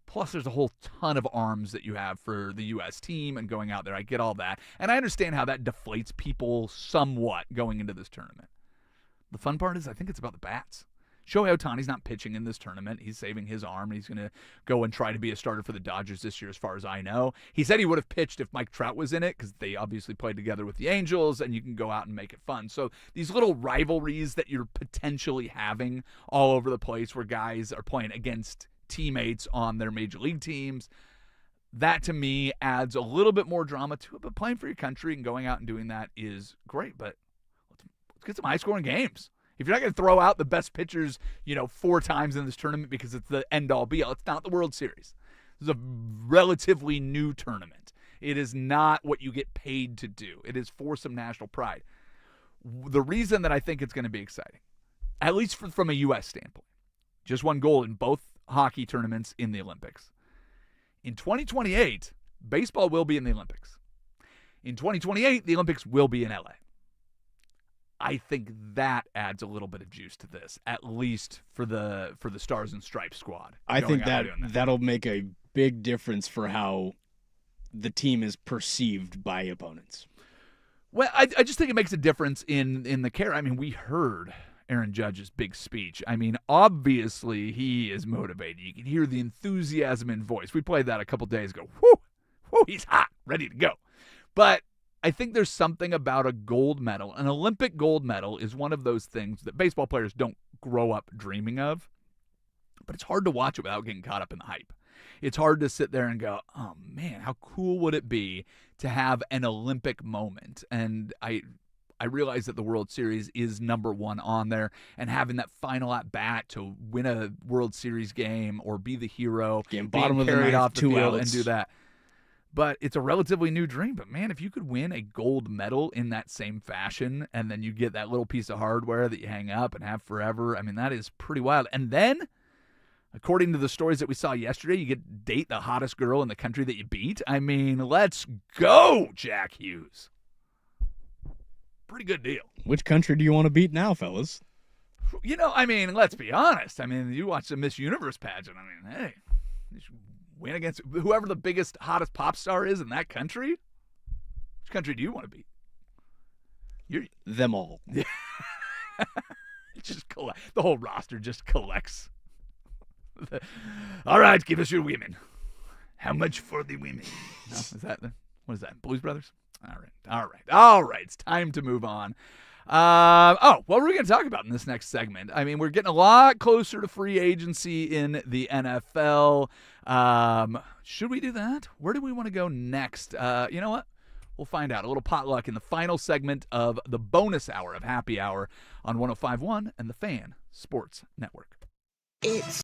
Plus, there's a whole ton of arms that you have for the U.S. team and going out there. I get all that. And I understand how that deflates people somewhat going into this tournament. The fun part is I think it's about the bats. Shohei Ohtani's not pitching in this tournament. He's saving his arm, and he's going to go and try to be a starter for the Dodgers this year as far as I know. He said he would have pitched if Mike Trout was in it because they obviously played together with the Angels, and you can go out and make it fun. So these little rivalries that you're potentially having all over the place where guys are playing against teammates on their major league teams, that to me adds a little bit more drama to it. But playing for your country and going out and doing that is great. But let's get some high-scoring games. If you're not going to throw out the best pitchers, 4 times in this tournament because it's the end-all be-all, it's not the World Series. This is a relatively new tournament. It is not what you get paid to do. It is for some national pride. The reason that I think it's going to be exciting, at least from a U.S. standpoint, just won gold in both hockey tournaments in the Olympics. In 2028, baseball will be in the Olympics. In 2028, the Olympics will be in L.A. I think that adds a little bit of juice to this, at least for the Stars and Stripes squad. I think that'll make a big difference for how the team is perceived by opponents. Well, I just think it makes a difference in the care. I mean, we heard Aaron Judge's big speech. I mean, obviously he is motivated. You can hear the enthusiasm in voice. We played that a couple days ago. Whoo, he's hot, ready to go. But I think there's something about a gold medal. An Olympic gold medal is one of those things that baseball players don't grow up dreaming of. But it's hard to watch it without getting caught up in the hype. It's hard to sit there and go, oh, man, how cool would it be to have an Olympic moment? And I realize that the World Series is number one on there, and having that final at-bat to win a World Series game or be the hero, being bottom of the carried ninth, off the 2 field outs. and do that. But it's a relatively new dream. But, man, if you could win a gold medal in that same fashion and then you get that little piece of hardware that you hang up and have forever, I mean, that is pretty wild. And then, according to the stories that we saw yesterday, you get to date the hottest girl in the country that you beat. I mean, let's go, Jack Hughes. Pretty good deal. Which country do you want to beat now, fellas? I mean, let's be honest. I mean, you watch the Miss Universe pageant. I mean, hey, you should win against whoever the biggest, hottest pop star is in that country. Which country do you want to beat? Them all. Yeah. The whole roster just collects. All right, give us your women. How much for the women? No, what is that? Blues Brothers? All right. It's time to move on. What were we going to talk about in this next segment? I mean, we're getting a lot closer to free agency in the NFL. Should we do that? Where do we want to go next? You know what? We'll find out. A little potluck in the final segment of the bonus hour of Happy Hour on 105.1 and the Fan Sports Network. It's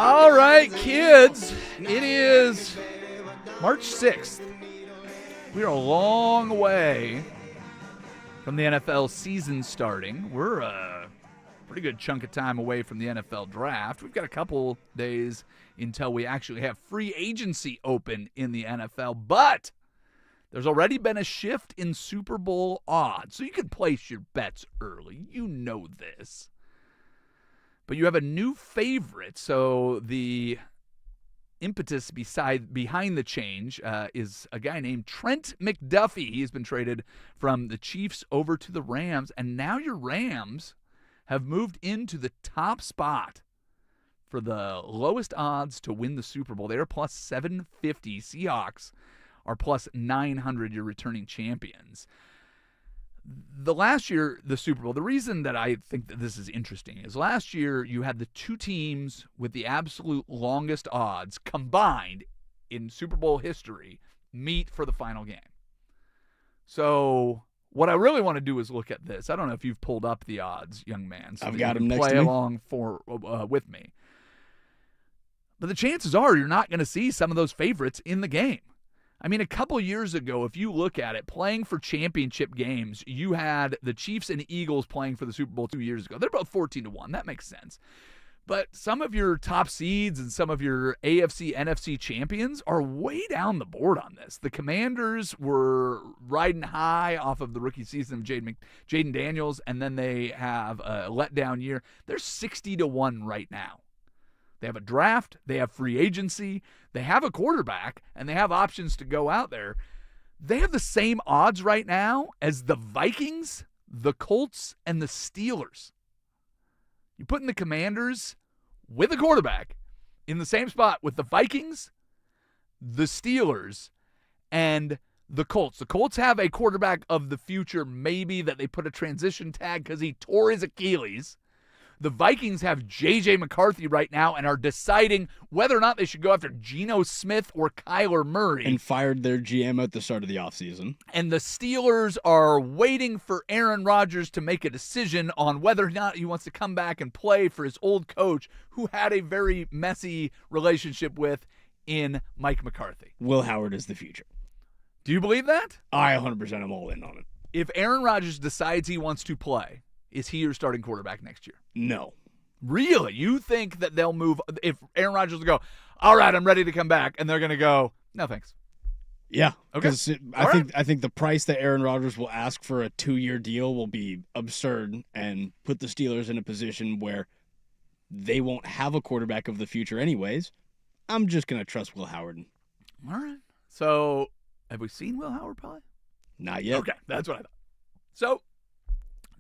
All right, kids, it is March 6th. We are a long way from the NFL season starting. We're a pretty good chunk of time away from the NFL draft. We've got a couple days until we actually have free agency open in the NFL, but there's already been a shift in Super Bowl odds, so you can place your bets early. You know this. But you have a new favorite, so the impetus behind the change is a guy named Trent McDuffie. He's been traded from the Chiefs over to the Rams, and now your Rams have moved into the top spot for the lowest odds to win the Super Bowl. They are plus 750. Seahawks are plus 900, your returning champions. The last year, the Super Bowl, the reason that I think that this is interesting is last year you had the two teams with the absolute longest odds combined in Super Bowl history meet for the final game. So what I really want to do is look at this. I don't know if you've pulled up the odds, young man. So I've got them next play to me. along with me. But the chances are you're not going to see some of those favorites in the game. I mean, a couple years ago, if you look at it, playing for championship games, you had the Chiefs and Eagles playing for the Super Bowl 2 years ago. They're both 14-1. That makes sense. But some of your top seeds and some of your AFC, NFC champions are way down the board on this. The Commanders were riding high off of the rookie season of Jaden Daniels, and then they have a letdown year. They're 60-1 right now. They have a draft, they have free agency, they have a quarterback, and they have options to go out there. They have the same odds right now as the Vikings, the Colts, and the Steelers. You put in the Commanders with a quarterback in the same spot with the Vikings, the Steelers, and the Colts. The Colts have a quarterback of the future, maybe, that they put a transition tag because he tore his Achilles. The Vikings have J.J. McCarthy right now and are deciding whether or not they should go after Geno Smith or Kyler Murray. And fired their GM at the start of the offseason. And the Steelers are waiting for Aaron Rodgers to make a decision on whether or not he wants to come back and play for his old coach, who had a very messy relationship with in Mike McCarthy. Will Howard is the future. Do you believe that? I 100% am all in on it. If Aaron Rodgers decides he wants to play, is he your starting quarterback next year? No. Really? You think that they'll move if Aaron Rodgers will go, all right, I'm ready to come back, and they're going to go, no thanks. Yeah. Okay. Because I think the price that Aaron Rodgers will ask for a 2-year deal will be absurd and put the Steelers in a position where they won't have a quarterback of the future anyways. I'm just going to trust Will Howard. All right. So have we seen Will Howard probably? Not yet. Okay, that's what I thought. So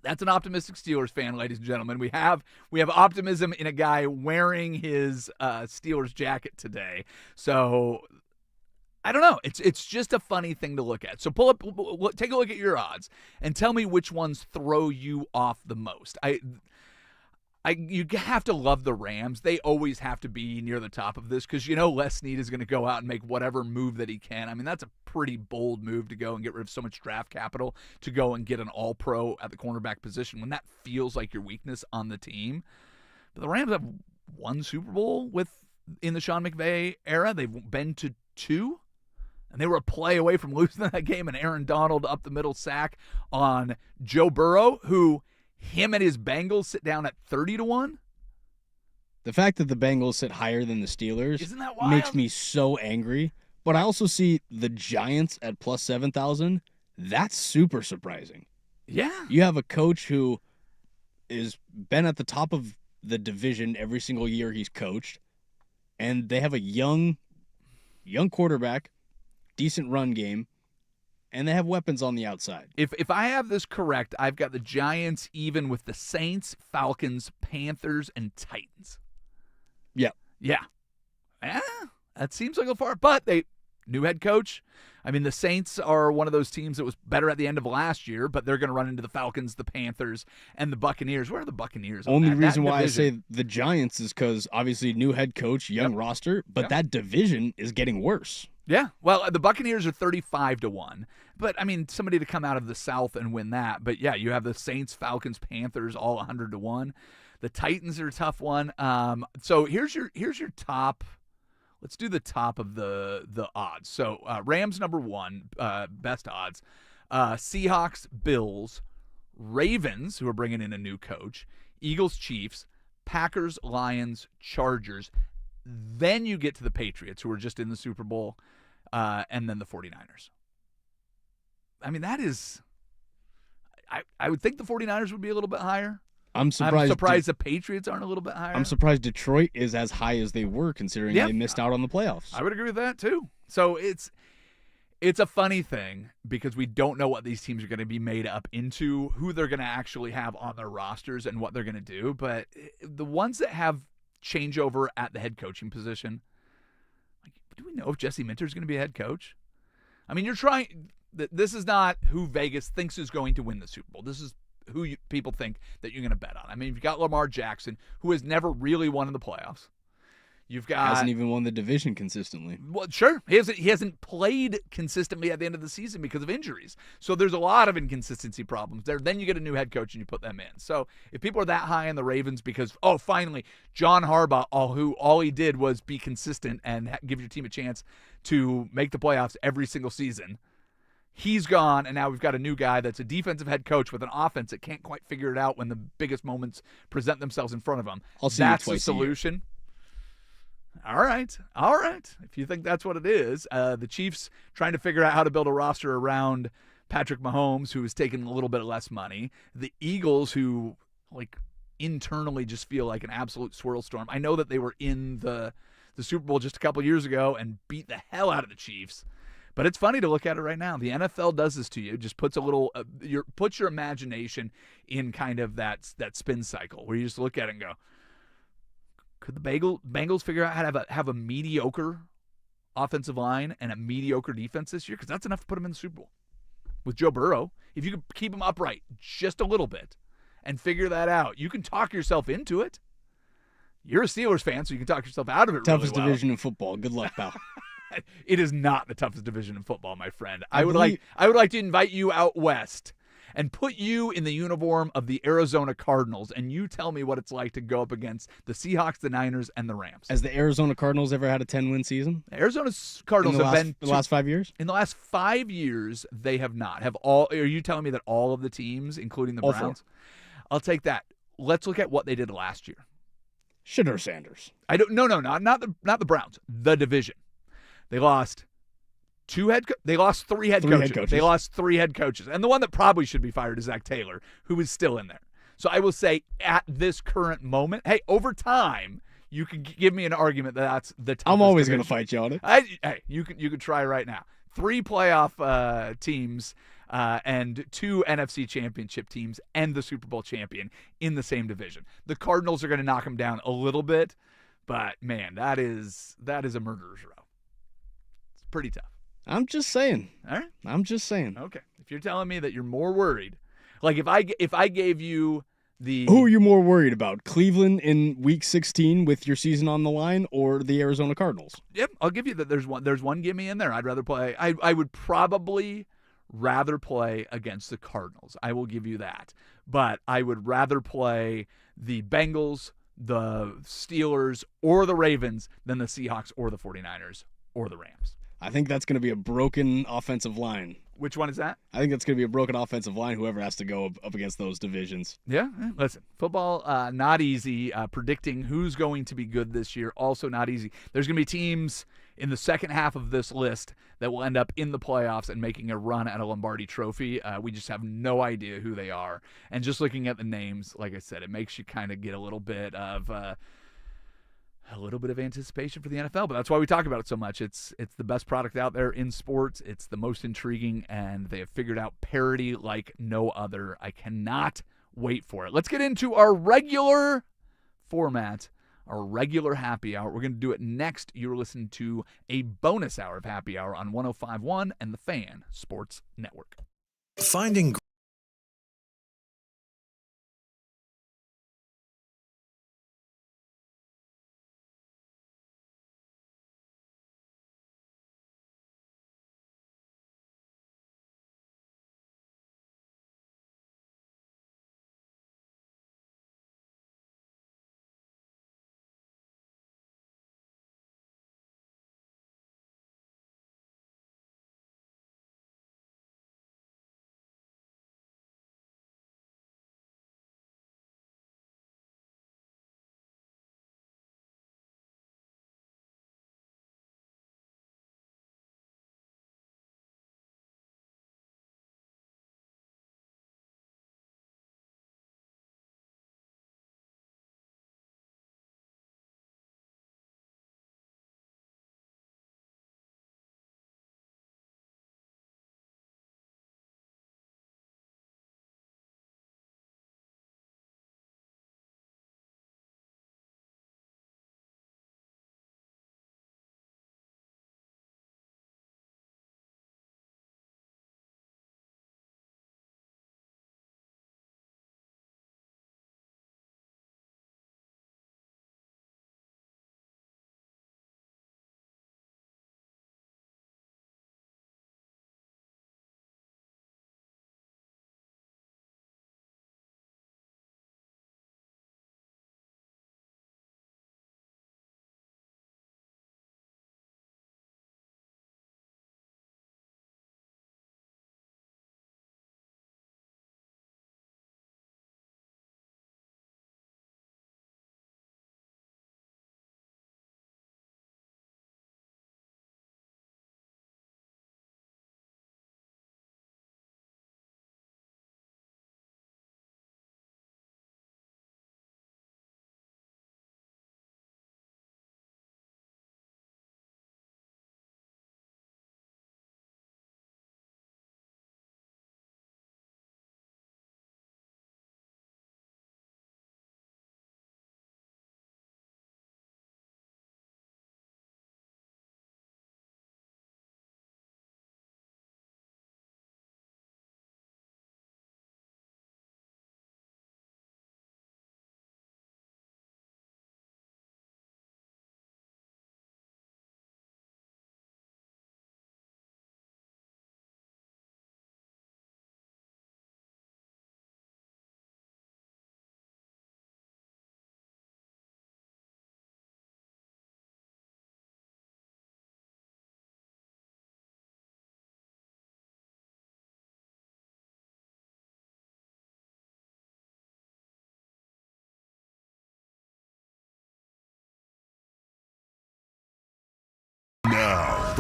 that's an optimistic Steelers fan, ladies and gentlemen. We have optimism in a guy wearing his Steelers jacket today. So I don't know. It's just a funny thing to look at. So take a look at your odds and tell me which ones throw you off the most. You have to love the Rams. They always have to be near the top of this because, Les Snead is going to go out and make whatever move that he can. I mean, that's a pretty bold move to go and get rid of so much draft capital to go and get an all-pro at the cornerback position when that feels like your weakness on the team. But the Rams have one Super Bowl in the Sean McVay era. They've been to 2, and they were a play away from losing that game, and Aaron Donald up the middle sack on Joe Burrow, who him and his Bengals sit down at 30-1. The fact that the Bengals sit higher than the Steelers Isn't that wild? makes me so angry. But I also see the Giants at plus 7,000. That's super surprising. Yeah. You have a coach who is been at the top of the division every single year he's coached, and they have a young quarterback, decent run game, and they have weapons on the outside. If I have this correct, I've got the Giants even with the Saints, Falcons, Panthers, and Titans. Yep. Yeah. That seems like a far, but new head coach. I mean, the Saints are one of those teams that was better at the end of last year, but they're going to run into the Falcons, the Panthers, and the Buccaneers. Where are the Buccaneers? Only reason why I say the Giants is because obviously new head coach, young roster, but that division is getting worse. Yeah. Well, the Buccaneers are 35-1. But, I mean, somebody to come out of the South and win that. But, yeah, you have the Saints, Falcons, Panthers all 100-1. The Titans are a tough one. So here's your top. Let's do the top of the odds. So Rams number 1, best odds. Seahawks, Bills, Ravens, who are bringing in a new coach, Eagles, Chiefs, Packers, Lions, Chargers. Then you get to the Patriots, who are just in the Super Bowl, and then the 49ers. I mean, that is – I would think the 49ers would be a little bit higher. I'm surprised the Patriots aren't a little bit higher. I'm surprised Detroit is as high as they were, considering they missed out on the playoffs. I would agree with that too. So it's a funny thing because we don't know what these teams are going to be made up into, who they're going to actually have on their rosters, and what they're going to do. But the ones that have changeover at the head coaching position, like, do we know if Jesse Minter is going to be a head coach? I mean, this is not who Vegas thinks is going to win the Super Bowl. This is who people think that you're going to bet on. I mean, you've got Lamar Jackson, who has never really won in the playoffs. You've got hasn't even won the division consistently. Well, sure, he hasn't played consistently at the end of the season because of injuries. So there's a lot of inconsistency problems there. Then you get a new head coach and you put them in. So if people are that high on the Ravens because finally John Harbaugh, all he did was be consistent and give your team a chance to make the playoffs every single season. He's gone, and now we've got a new guy that's a defensive head coach with an offense that can't quite figure it out when the biggest moments present themselves in front of him. That's the solution. All right. If you think that's what it is, the Chiefs trying to figure out how to build a roster around Patrick Mahomes, who is taking a little bit less money. The Eagles, who internally just feel like an absolute swirl storm. I know that they were in the Super Bowl just a couple years ago and beat the hell out of the Chiefs. But it's funny to look at it right now. The NFL does this to you. It just puts puts your imagination in kind of that spin cycle where you just look at it and go, could the Bengals figure out how to have a mediocre offensive line and a mediocre defense this year? Because that's enough to put them in the Super Bowl. With Joe Burrow, if you could keep them upright just a little bit and figure that out, you can talk yourself into it. You're a Steelers fan, so you can talk yourself out of it Toughest really well. division in football. Good luck, pal. It is not the toughest division in football, my friend. I would like to invite you out west and put you in the uniform of the Arizona Cardinals, and you tell me what it's like to go up against the Seahawks, the Niners, and the Rams. Has the Arizona Cardinals ever had a 10-win season? Arizona's Cardinals have been the last 5 years? In the last 5 years, they have not. Are you telling me that all of the teams, including the Browns? 4. I'll take that. Let's look at what they did last year. Shedeur Sanders. Not the Browns. The division. They lost 3 head coaches. They lost 3 head coaches. And the one that probably should be fired is Zach Taylor, who is still in there. So I will say at this current moment, hey, over time, you can give me an argument that that's the toughest I'm always going to division. fight you on it. Hey, you can try right now. 3 playoff teams and 2 NFC championship teams and the Super Bowl champion in the same division. The Cardinals are going to knock them down a little bit, but man, that is a murderer's row. Pretty tough. I'm just saying. All right. I'm just saying. Okay. If you're telling me that you're more worried, like if I gave you the Who are you more worried about? Cleveland in Week 16 with your season on the line, or the Arizona Cardinals? Yep, I'll give you that. There's one gimme in there. I'd rather play. I would probably rather play against the Cardinals. I will give you that. But I would rather play the Bengals, the Steelers, or the Ravens than the Seahawks or the 49ers or the Rams. I think that's going to be a broken offensive line. Which one is that? I think that's going to be a broken offensive line, whoever has to go up against those divisions. Yeah, listen, football, not easy. Predicting who's going to be good this year, also not easy. There's going to be teams in the second half of this list that will end up in the playoffs and making a run at a Lombardi trophy. We just have no idea who they are. And just looking at the names, like I said, it makes you kind of get a little bit of anticipation for the NFL, but that's why we talk about it so much. It's the best product out there in sports. It's the most intriguing, and they have figured out parity like no other. I cannot wait for it. Let's get into our regular format, our regular happy hour. We're going to do it next. You're listening to a bonus hour of happy hour on 105.1 and the Fan Sports Network. Finding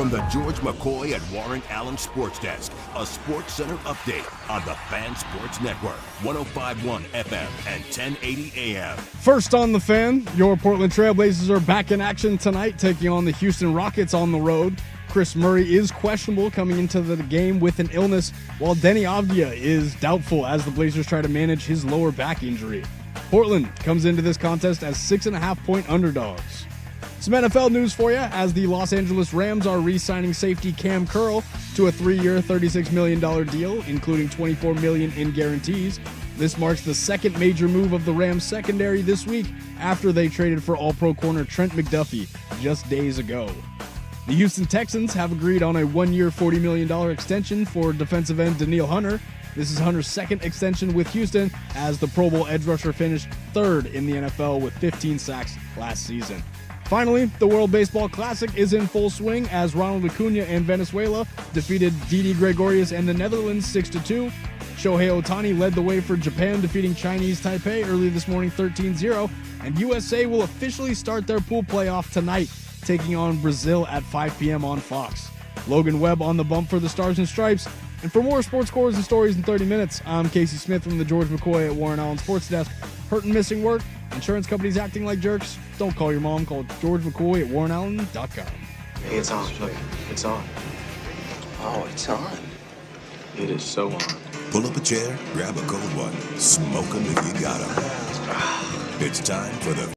From the George McCoy and Warren Allen Sports Desk, a Sports Center update on the Fan Sports Network, 105.1 FM and 1080 AM. First on the Fan, your Portland Trailblazers are back in action tonight, taking on the Houston Rockets on the road. Chris Murray is questionable coming into the game with an illness, while Denny Avdia is doubtful as the Blazers try to manage his lower back injury. Portland comes into this contest as 6.5-point underdogs. Some NFL news for you, as the Los Angeles Rams are re-signing safety Cam Curl to a 3-year, $36 million deal, including $24 million in guarantees. This marks the second major move of the Rams secondary this week after they traded for All-Pro corner Trent McDuffie just days ago. The Houston Texans have agreed on a 1-year, $40 million extension for defensive end Danielle Hunter. This is Hunter's second extension with Houston, as the Pro Bowl edge rusher finished third in the NFL with 15 sacks last season. Finally, the World Baseball Classic is in full swing as Ronald Acuna and Venezuela defeated Didi Gregorius and the Netherlands 6-2. Shohei Ohtani led the way for Japan, defeating Chinese Taipei early this morning 13-0. And USA will officially start their pool playoff tonight, taking on Brazil at 5 p.m. on Fox. Logan Webb on the bump for the Stars and Stripes. And for more sports scores and stories in 30 minutes, I'm Casey Smith from the George McCoy at Warren Allen Sports Desk. Hurt and missing work? Insurance companies acting like jerks? Don't call your mom. Call George McCoy at warrenallen.com. Hey, it's on. Look, it's on. Oh, it's on. It is so on. Pull up a chair, grab a cold one, smoke 'em if you got 'em. It's time for the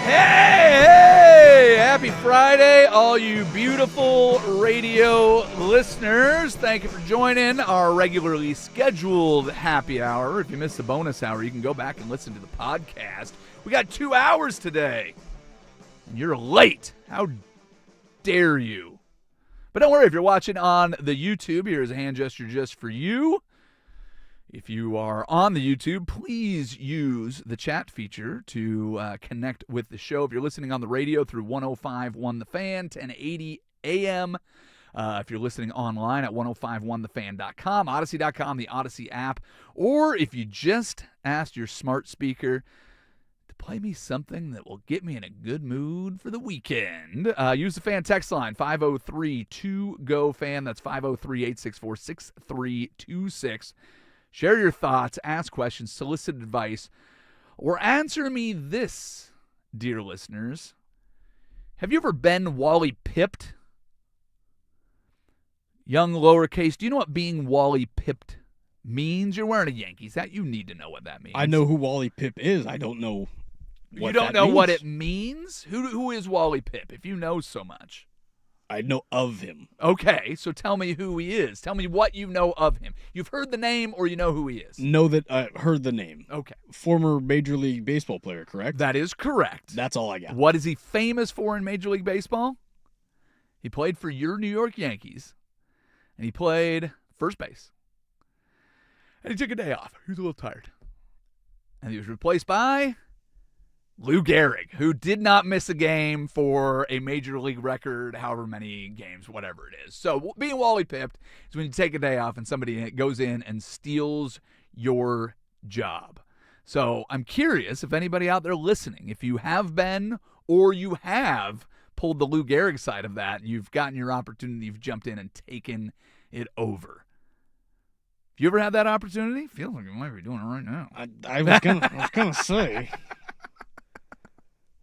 Hey, happy Friday, all you beautiful radio listeners. Thank you for joining our regularly scheduled happy hour. If you missed the bonus hour, you can go back and listen to the podcast. We got 2 hours today, and you're late. How dare you? But don't worry, if you're watching on the YouTube, here's a hand gesture just for you. If you are on the YouTube, please use the chat feature to connect with the show. If you're listening on the radio through 105.1 The Fan, 1080 AM. If you're listening online at 1051thefan.com, Odyssey.com, the Odyssey app. Or if you just asked your smart speaker to play me something that will get me in a good mood for the weekend, use the Fan text line, 503-2GO-FAN. That's 503-864-6326. Share your thoughts, ask questions, solicit advice, or answer me this, dear listeners. Have you ever been Wally pipped? Young lowercase, do you know what being Wally pipped means? You're wearing a Yankees hat. You need to know what that means. I know who Wally Pipp is. I don't know what You don't that know means. what it means? Who is Wally Pipp, if you know so much? I know of him. Okay, so tell me who he is. Tell me what you know of him. You've heard the name or you know who he is. Know that I heard the name. Okay. Former Major League Baseball player, correct? That is correct. That's all I got. What is he famous for in Major League Baseball? He played for your New York Yankees, and he played first base. And he took a day off. He was a little tired. And he was replaced by Lou Gehrig, who did not miss a game for a Major League record, however many games, whatever it is. So being Wally pipped is when you take a day off and somebody goes in and steals your job. So I'm curious if anybody out there listening, if you have been or you have pulled the Lou Gehrig side of that, and you've gotten your opportunity, you've jumped in and taken it over. If you ever had that opportunity, feels like you might be doing it right now. I was gonna say.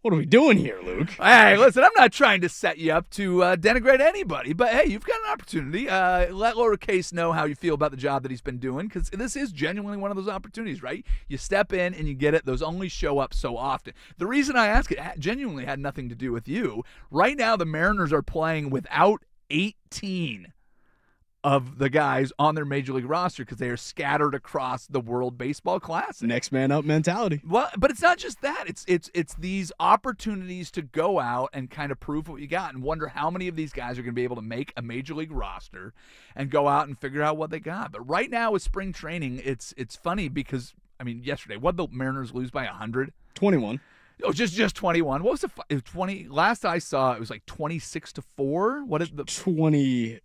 What are we doing here, Luke? Hey, listen, I'm not trying to set you up to denigrate anybody, but hey, you've got an opportunity. Let lowercase know how you feel about the job that he's been doing, because this is genuinely one of those opportunities, right? You step in and you get it. Those only show up so often. The reason I ask it genuinely had nothing to do with you. Right now, the Mariners are playing without 18 of the guys on their Major League roster because they are scattered across the World Baseball Classic. Next man up mentality. Well, but it's not just that. It's these opportunities to go out and kind of prove what you got and wonder how many of these guys are going to be able to make a Major League roster and go out and figure out what they got. But right now with spring training, it's funny because, I mean, yesterday, what did the Mariners lose by 100? 21. Oh, just 21. What was the 20? Last I saw, it was like 26-4. What is the 27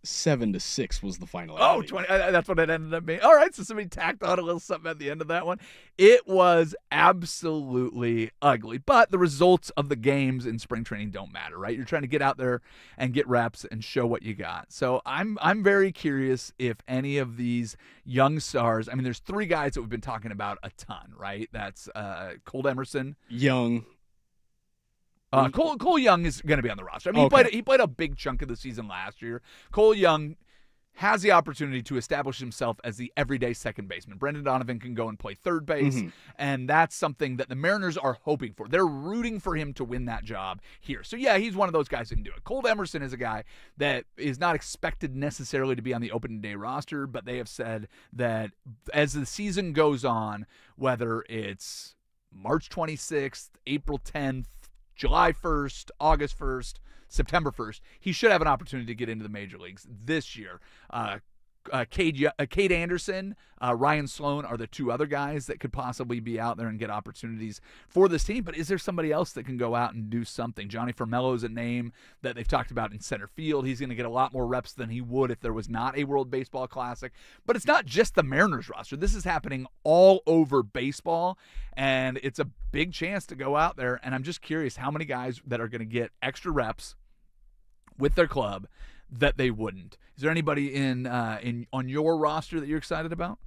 7-6 was the final. Oh, outing. 20. That's what it ended up being. All right, so somebody tacked on a little something at the end of that one. It was absolutely ugly. But the results of the games in spring training don't matter, right? You're trying to get out there and get reps and show what you got. So I'm very curious if any of these young stars, I mean, there's 3 guys that we've been talking about a ton, right? That's Cole Emerson. Young. Cole Young is going to be on the roster. I mean, he played a big chunk of the season last year. Cole Young has the opportunity to establish himself as the everyday second baseman. Brendan Donovan can go and play third base, and that's something that the Mariners are hoping for. They're rooting for him to win that job here. So, yeah, he's one of those guys who can do it. Cole Emerson is a guy that is not expected necessarily to be on the opening day roster, but they have said that as the season goes on, whether it's March 26th, April 10th, July 1st, August 1st, September 1st, he should have an opportunity to get into the major leagues this year. Cade Anderson, Ryan Sloan are the 2 other guys that could possibly be out there and get opportunities for this team. But is there somebody else that can go out and do something? Johnny Formello is a name that they've talked about in center field. He's going to get a lot more reps than he would if there was not a World Baseball Classic. But it's not just the Mariners roster. This is happening all over baseball, and it's a big chance to go out there. And I'm just curious how many guys that are going to get extra reps with their club that they wouldn't. Is there anybody on your roster that you're excited about?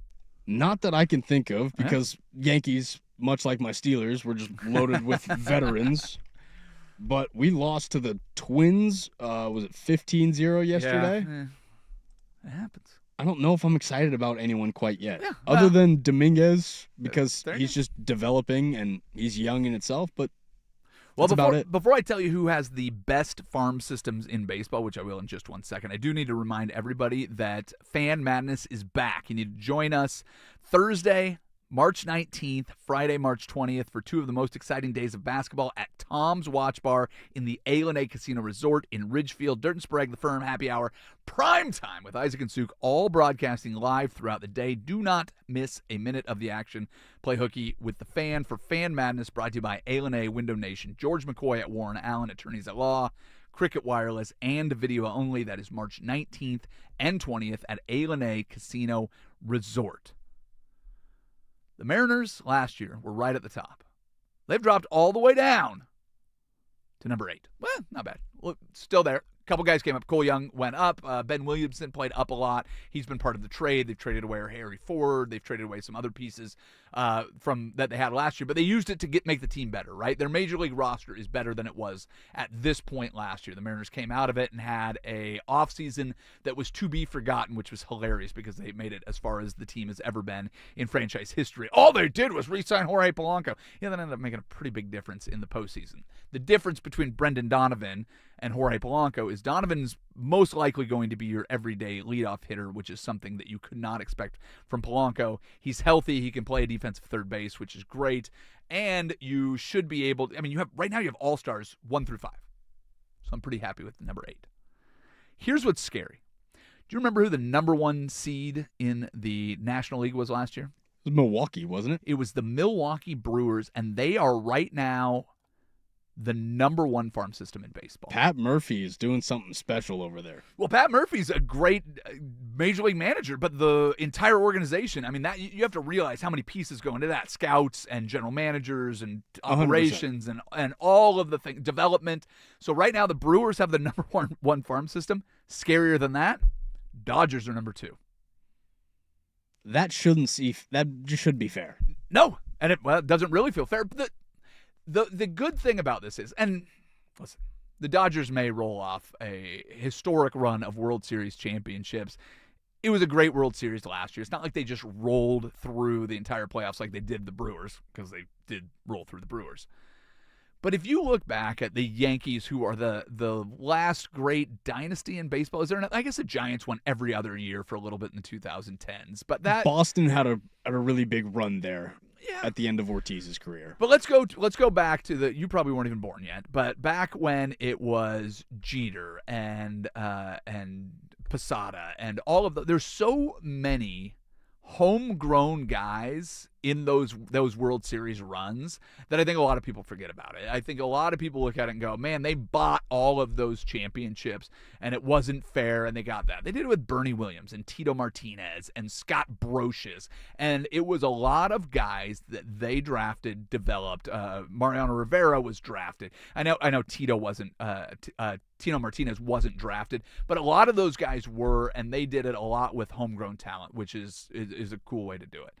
Not that I can think of, because Yankees, much like my Steelers, were just loaded with veterans. But we lost to the Twins, was it 15-0 yesterday? Yeah. It happens. I don't know if I'm excited about anyone quite yet. Yeah, Other than Dominguez, because there you he's just developing and he's young in itself, but Well, that's about it. Before I tell you who has the best farm systems in baseball, which I will in just 1 second, I do need to remind everybody that Fan Madness is back. You need to join us Thursday, March 19th, Friday, March 20th for 2 of the most exciting days of basketball at Tom's Watch Bar in the A&A Casino Resort in Ridgefield. Dirt and Sprague, the Firm, Happy Hour, prime time with Isaac and Suk, all broadcasting live throughout the day. Do not miss a minute of the action. Play hooky with the Fan for Fan Madness, brought to you by A&A Window Nation. George McCoy at Warren Allen, attorneys at law, Cricket Wireless, and video only. That is March 19th and 20th at A&A Casino Resort. The Mariners last year were right at the top. They've dropped all the way down to number 8. Well, not bad. Look, still there. A couple guys came up. Cole Young went up. Ben Williamson played up a lot. He's been part of the trade. They've traded away Harry Ford. They've traded away some other pieces from that they had last year, but they used it to make the team better, right? Their major league roster is better than it was at this point last year. The Mariners came out of it and had a offseason that was to be forgotten, which was hilarious because they made it as far as the team has ever been in franchise history. All they did was re-sign Jorge Polanco. Yeah, that ended up making a pretty big difference in the postseason. The difference between Brendan Donovan and Jorge Polanco is Donovan's most likely going to be your everyday leadoff hitter, which is something that you could not expect from Polanco. He's healthy. He can play a defensive third base, which is great. And you should be able to, I mean, right now you have all-stars 1 through 5. So I'm pretty happy with the number 8. Here's what's scary. Do you remember who the number 1 seed in the National League was last year? It was Milwaukee, wasn't it? It was the Milwaukee Brewers, and they are right now the number 1 farm system in baseball. Pat Murphy is doing something special over there. Well, Pat Murphy's a great major league manager, but the entire organization, I mean, that you have to realize how many pieces go into that. Scouts and general managers and operations 100%. and all of the things, development. So right now the Brewers have the number 1 farm system. Scarier than that, Dodgers are number 2. That just should be fair. No, and it doesn't really feel fair. But the good thing about this is, and listen, the Dodgers may roll off a historic run of World Series championships. It was a great World Series last year. It's not like they just rolled through the entire playoffs like they did the Brewers, because they did roll through the Brewers. But if you look back at the Yankees, who are the last great dynasty in baseball, I guess the Giants won every other year for a little bit in the 2010s. But that Boston had a really big run there. Yeah. At the end of Ortiz's career. But let's go back to you probably weren't even born yet, but back when it was Jeter and Posada and all of there's so many homegrown guys in those World Series runs that I think a lot of people forget about it. I think a lot of people look at it and go, man, they bought all of those championships and it wasn't fair, and they got that. They did it with Bernie Williams and Tito Martinez and Scott Brosius, and it was a lot of guys that they drafted, developed. Mariano Rivera was drafted. I know Tito wasn't. Tino Martinez wasn't drafted, but a lot of those guys were, and they did it a lot with homegrown talent, which is a cool way to do it.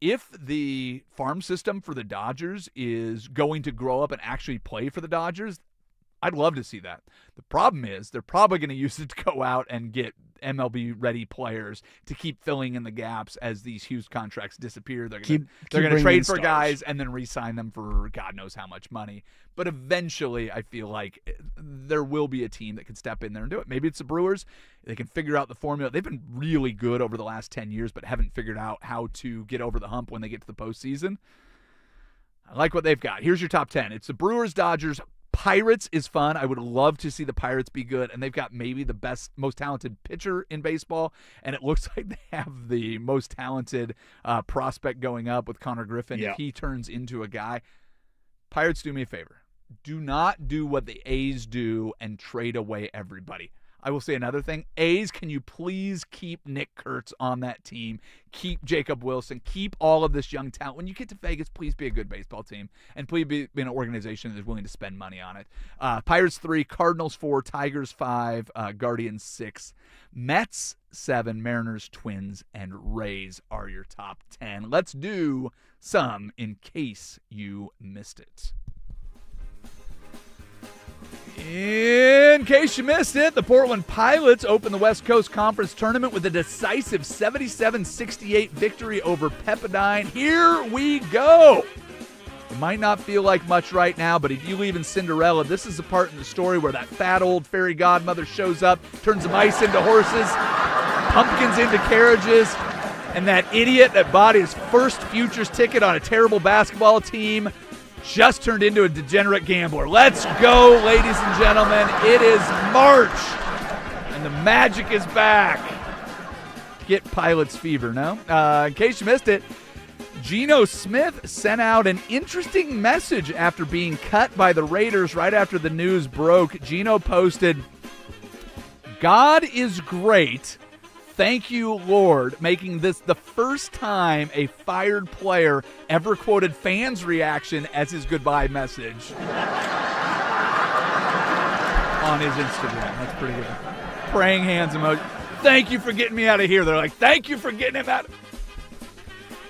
If the farm system for the Dodgers is going to grow up and actually play for the Dodgers, I'd love to see that. The problem is they're probably going to use it to go out and get MLB-ready players to keep filling in the gaps as these huge contracts disappear. They're going to trade for guys and then re-sign them for God knows how much money. But eventually, I feel like there will be a team that can step in there and do it. Maybe it's the Brewers. They can figure out the formula. They've been really good over the last 10 years, but haven't figured out how to get over the hump when they get to the postseason. I like what they've got. Here's your top 10. It's the Brewers, Dodgers, Pirates is fun. I would love to see the Pirates be good, and they've got maybe the best, most talented pitcher in baseball, and it looks like they have the most talented prospect going up with Connor Griffin. Yeah. If he turns into a guy. Pirates, do me a favor. Do not do what the A's do and trade away everybody. I will say another thing. A's, can you please keep Nick Kurtz on that team? Keep Jacob Wilson. Keep all of this young talent. When you get to Vegas, please be a good baseball team. And please be an organization that is willing to spend money on it. Pirates 3, Cardinals 4, Tigers 5, Guardians 6, Mets 7, Mariners, Twins, and Rays are your top 10. Let's do some in case you missed it. In case you missed it, the Portland Pilots opened the West Coast Conference Tournament with a decisive 77-68 victory over Pepperdine. Here we go. It might not feel like much right now, but if you leave in Cinderella, this is the part in the story where that fat old fairy godmother shows up, turns the mice into horses, pumpkins into carriages, and that idiot that bought his first futures ticket on a terrible basketball team just turned into a degenerate gambler. Let's go, ladies and gentlemen. It is March, and the magic is back. Get Pilots fever, no? In case you missed it, Geno Smith sent out an interesting message after being cut by the Raiders right after the news broke. Geno posted, "God is great. Thank you, Lord," making this the first time a fired player ever quoted fans' reaction as his goodbye message on his Instagram. That's pretty good. Praying hands emoji. Thank you for getting me out of here. They're like, thank you for getting him out. In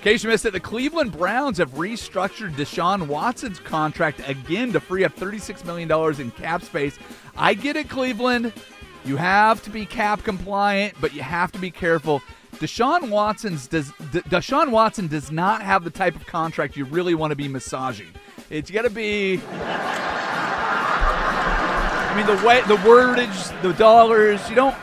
case you missed it, the Cleveland Browns have restructured Deshaun Watson's contract again to free up $36 million in cap space. I get it, Cleveland. You have to be cap compliant, but you have to be careful. Deshaun Watson does not have the type of contract you really want to be massaging. It's got to be, I mean, the wordage, the dollars, you don't.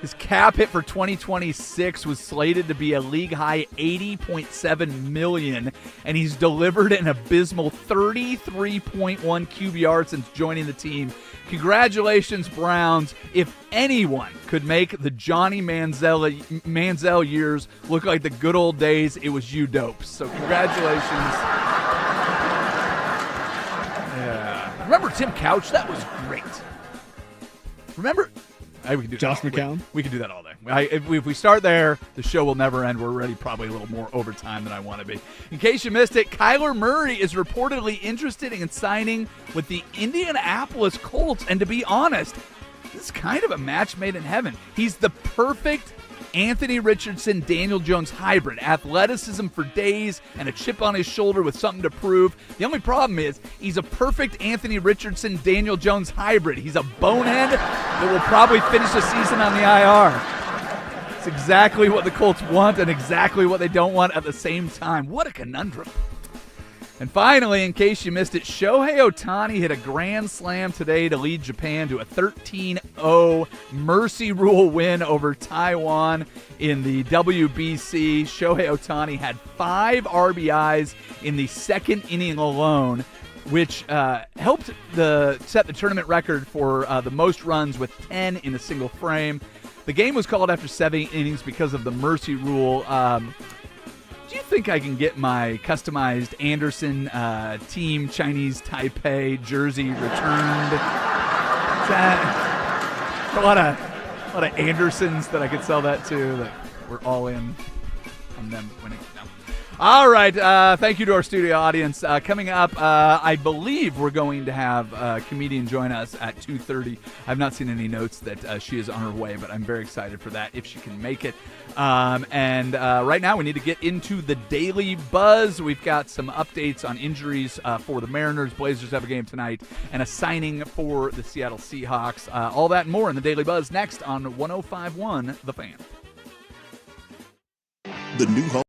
His cap hit for 2026 was slated to be a league-high $80.7 million, and he's delivered an abysmal 33.1 QBR since joining the team. Congratulations, Browns. If anyone could make the Johnny Manziel years look like the good old days, it was you dopes. So congratulations. Yeah. Remember Tim Couch? That was great. Remember... we can do Josh McCown? We can do that all day. If we start there, the show will never end. We're already probably a little more overtime than I want to be. In case you missed it, Kyler Murray is reportedly interested in signing with the Indianapolis Colts. And to be honest, this is kind of a match made in heaven. He's the perfect Anthony Richardson, Daniel Jones hybrid. Athleticism for days and a chip on his shoulder with something to prove. The only problem is he's a perfect Anthony Richardson, Daniel Jones hybrid. He's a bonehead that will probably finish the season on the IR. It's exactly what the Colts want and exactly what they don't want at the same time. What a conundrum. And finally, in case you missed it, Shohei Ohtani hit a grand slam today to lead Japan to a 13-0 mercy rule win over Taiwan in the WBC. Shohei Ohtani had 5 RBIs in the second inning alone, which helped set the tournament record for the most runs with 10 in a single frame. The game was called after 7 innings because of the mercy rule. think I can get my customized Anderson team Chinese Taipei jersey returned. A lot of Andersons that I could sell that to. That we're all in on them winning. No. All right. Thank you to our studio audience. Coming up, I believe we're going to have a comedian join us at 2:30. I've not seen any notes that she is on her way, but I'm very excited for that if she can make it. And right now we need to get into the Daily Buzz. We've got some updates on injuries for the Mariners. Blazers have a game tonight and a signing for the Seattle Seahawks. All that and more in the Daily Buzz next on 105.1 The Fan. The new home.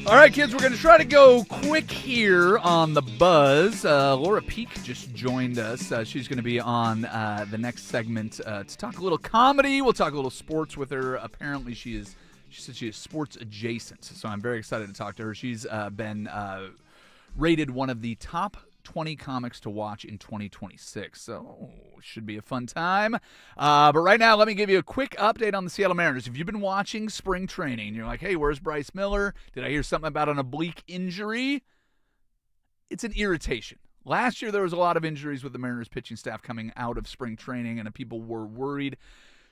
All right, kids, we're going to try to go quick here on the buzz. Laura Peak just joined us. She's going to be on the next segment to talk a little comedy. We'll talk a little sports with her. Apparently, she said she is sports adjacent, so I'm very excited to talk to her. She's been rated one of the top 20 comics to watch in 2026, so should be a fun time. But right now, let me give you a quick update on the Seattle Mariners. If you've been watching spring training and you're like, hey, where's Bryce Miller? Did I hear something about an oblique injury? It's an irritation. Last year, there was a lot of injuries with the Mariners pitching staff coming out of spring training, and people were worried.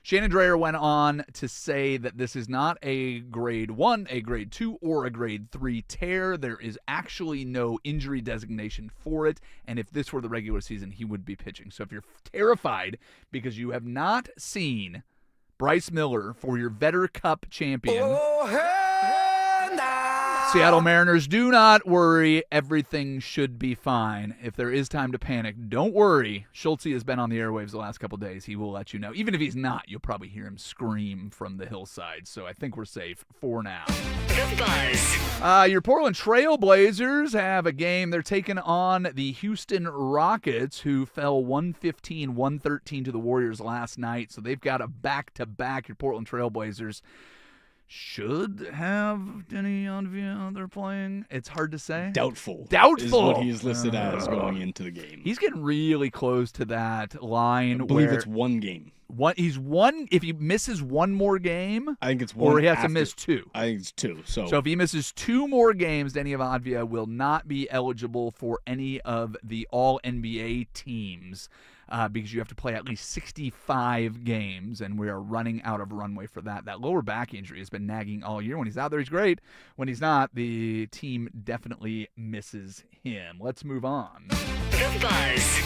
Shannon Drayer went on to say that this is not a grade 1, a grade 2, or a grade 3 tear. There is actually no injury designation for it, and if this were the regular season, he would be pitching. So if you're terrified because you have not seen Bryce Miller for your Vetter Cup champion, Seattle Mariners, do not worry. Everything should be fine. If there is time to panic, don't worry. Schultze has been on the airwaves the last couple days. He will let you know. Even if he's not, you'll probably hear him scream from the hillside. So I think we're safe for now. The Buzz. Your Portland Trail Blazers have a game. They're taking on the Houston Rockets, who fell 115-113 to the Warriors last night. So they've got a back-to-back. Your Portland Trail Blazers should have Denny Onvia they're playing. It's hard to say. Doubtful. Doubtful is what he is listed as going into the game. He's getting really close to that line. I believe where it's one game. He's one. If he misses one more game, I think it's one. Or he has to miss two. I think it's two. So if he misses two more games, Denny Onvia will not be eligible for any of the All-NBA teams. Because you have to play at least 65 games, and we are running out of runway for that. That lower back injury has been nagging all year. When he's out there, he's great. When he's not, the team definitely misses him. Let's move on. The Buzz.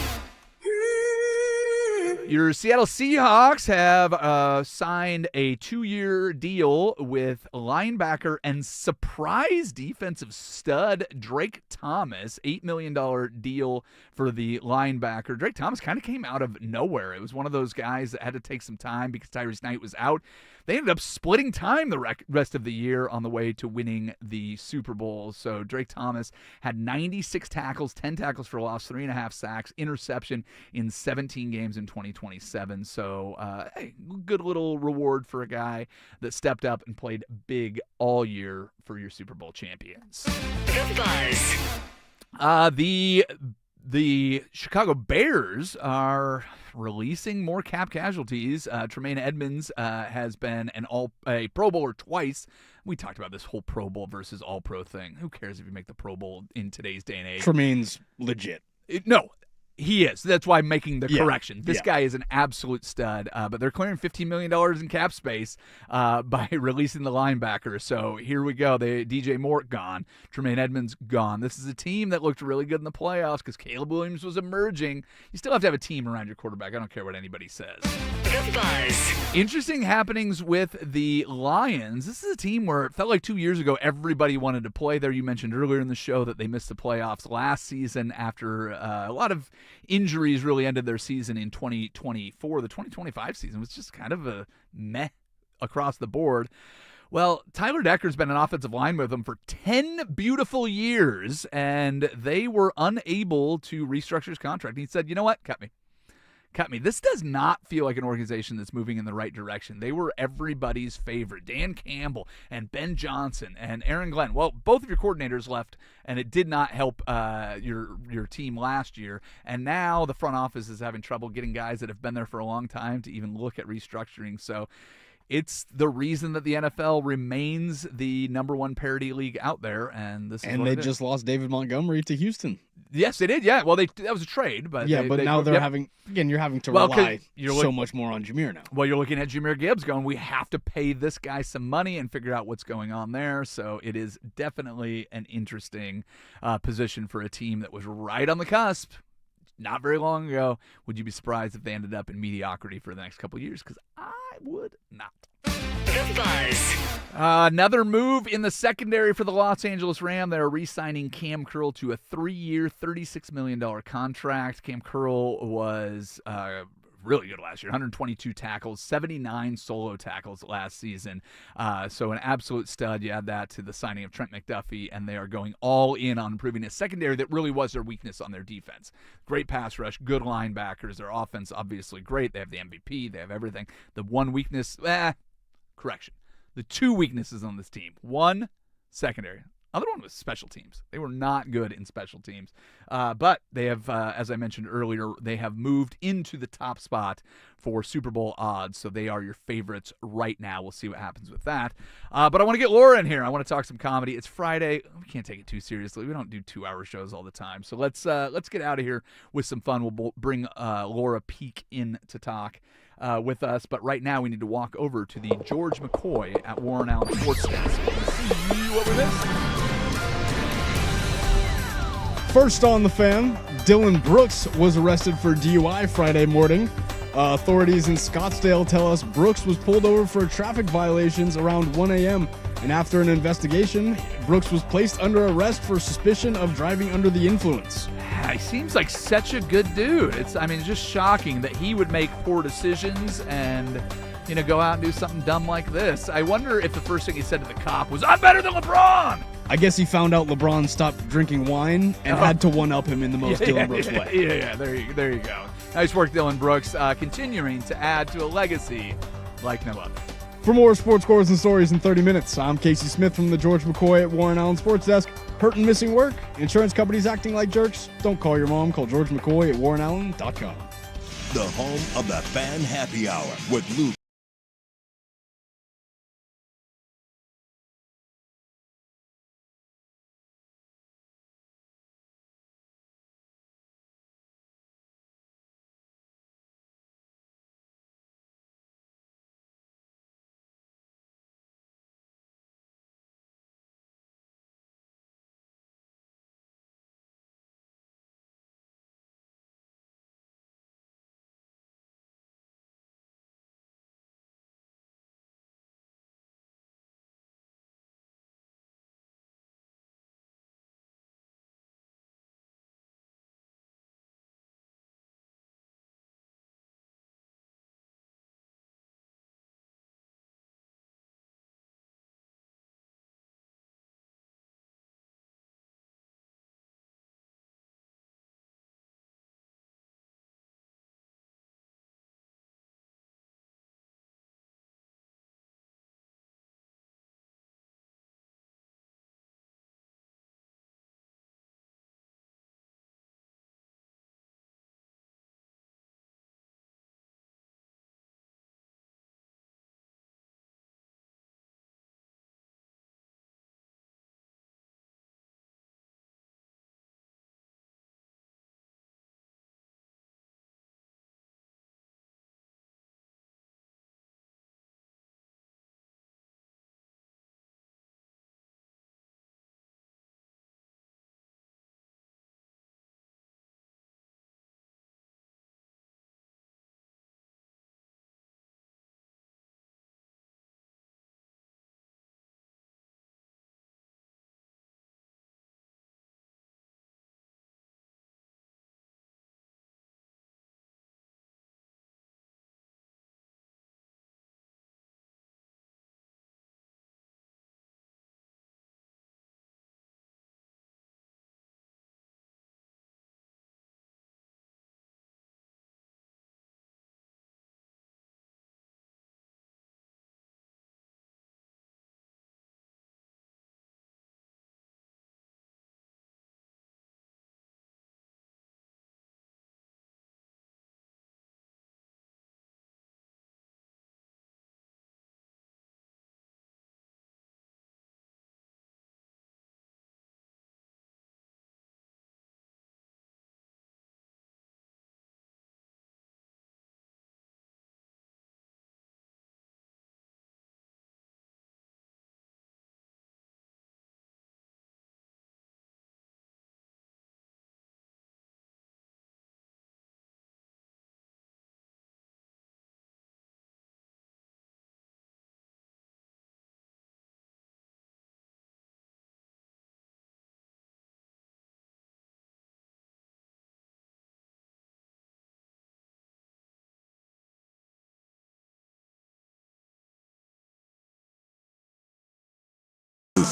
Your Seattle Seahawks have signed a 2-year deal with linebacker and surprise defensive stud Drake Thomas. $8 million deal for the linebacker. Drake Thomas kind of came out of nowhere. It was one of those guys that had to take some time because Tyrese Knight was out. They ended up splitting time the rest of the year on the way to winning the Super Bowl. So Drake Thomas had 96 tackles, 10 tackles for loss, 3.5 sacks, interception in 17 games in 2027. So hey, good little reward for a guy that stepped up and played big all year for your Super Bowl champions. The Buzz. The Chicago Bears are releasing more cap casualties. Tremaine Edmonds has been a Pro Bowler twice. We talked about this whole Pro Bowl versus All-Pro thing. Who cares if you make the Pro Bowl in today's day and age? Tremaine's legit. No, he is. That's why I'm making the correction. This Yeah. guy is an absolute stud, but they're clearing $15 million in cap space by releasing the linebacker. So here we go. DJ Moore gone. Tremaine Edmonds gone. This is a team that looked really good in the playoffs because Caleb Williams was emerging. You still have to have a team around your quarterback. I don't care what anybody says. The Buzz. Interesting happenings with the Lions. This is a team where it felt like 2 years ago everybody wanted to play there. You mentioned earlier in the show that they missed the playoffs last season after a lot of injuries really ended their season in 2024. The 2025 season was just kind of a meh across the board. Well, Tyler Decker's been an offensive lineman with them for 10 beautiful years, and they were unable to restructure his contract. And he said, you know what? Cut me. This does not feel like an organization that's moving in the right direction. They were everybody's favorite. Dan Campbell and Ben Johnson and Aaron Glenn. Well, both of your coordinators left, and it did not help your team last year. And now the front office is having trouble getting guys that have been there for a long time to even look at restructuring. So it's the reason that the NFL remains the number one parity league out there, and this is And what they it is. just lost David Montgomery to Houston. Yes, they did. Yeah, well, that was a trade, but now they're having you're having to rely so much more on Jameer now. Well, you're looking at Jahmyr Gibbs going, we have to pay this guy some money and figure out what's going on there. So it is definitely an interesting position for a team that was right on the cusp not very long ago. Would you be surprised if they ended up in mediocrity for the next couple of years? Because I would not. The Buzz. Another move in the secondary for the Los Angeles Rams. They're re-signing Cam Curl to a 3-year, $36 million contract. Cam Curl was really good last year. 122 tackles, 79 solo tackles last season. So an absolute stud. You add that to the signing of Trent McDuffie, and they are going all in on improving a secondary that really was their weakness on their defense. Great pass rush, good linebackers. Their offense, obviously great. They have the MVP. They have everything. The one weakness, correction. The two weaknesses on this team. One, secondary. Other one was special teams. They were not good in special teams. But they have, as I mentioned earlier, they have moved into the top spot for Super Bowl odds. So they are your favorites right now. We'll see what happens with that. But I want to get Laura in here. I want to talk some comedy. It's Friday. We can't take it too seriously. We don't do 2-hour shows all the time. So let's get out of here with some fun. We'll bring Laura Peak in to talk with us. But right now we need to walk over to the George McCoy at Warren Allen Sports Desk. See what we missed. First on the Fan, Dylan Brooks was arrested for DUI Friday morning. Authorities in Scottsdale tell us Brooks was pulled over for traffic violations around 1 a.m. And after an investigation, Brooks was placed under arrest for suspicion of driving under the influence. He seems like such a good dude. It's just shocking that he would make poor decisions and, go out and do something dumb like this. I wonder if the first thing he said to the cop was, "I'm better than LeBron!" I guess he found out LeBron stopped drinking wine and had to one-up him in the most Dylan Brooks way. Yeah, there you go. Nice work, Dylan Brooks, continuing to add to a legacy like no other. For more sports scores and stories in 30 minutes, I'm Casey Smith from the George McCoy at Warren Allen Sports Desk. Hurt and missing work? Insurance companies acting like jerks? Don't call your mom. Call George McCoy at warrenallen.com. The home of the Fan Happy Hour with Luke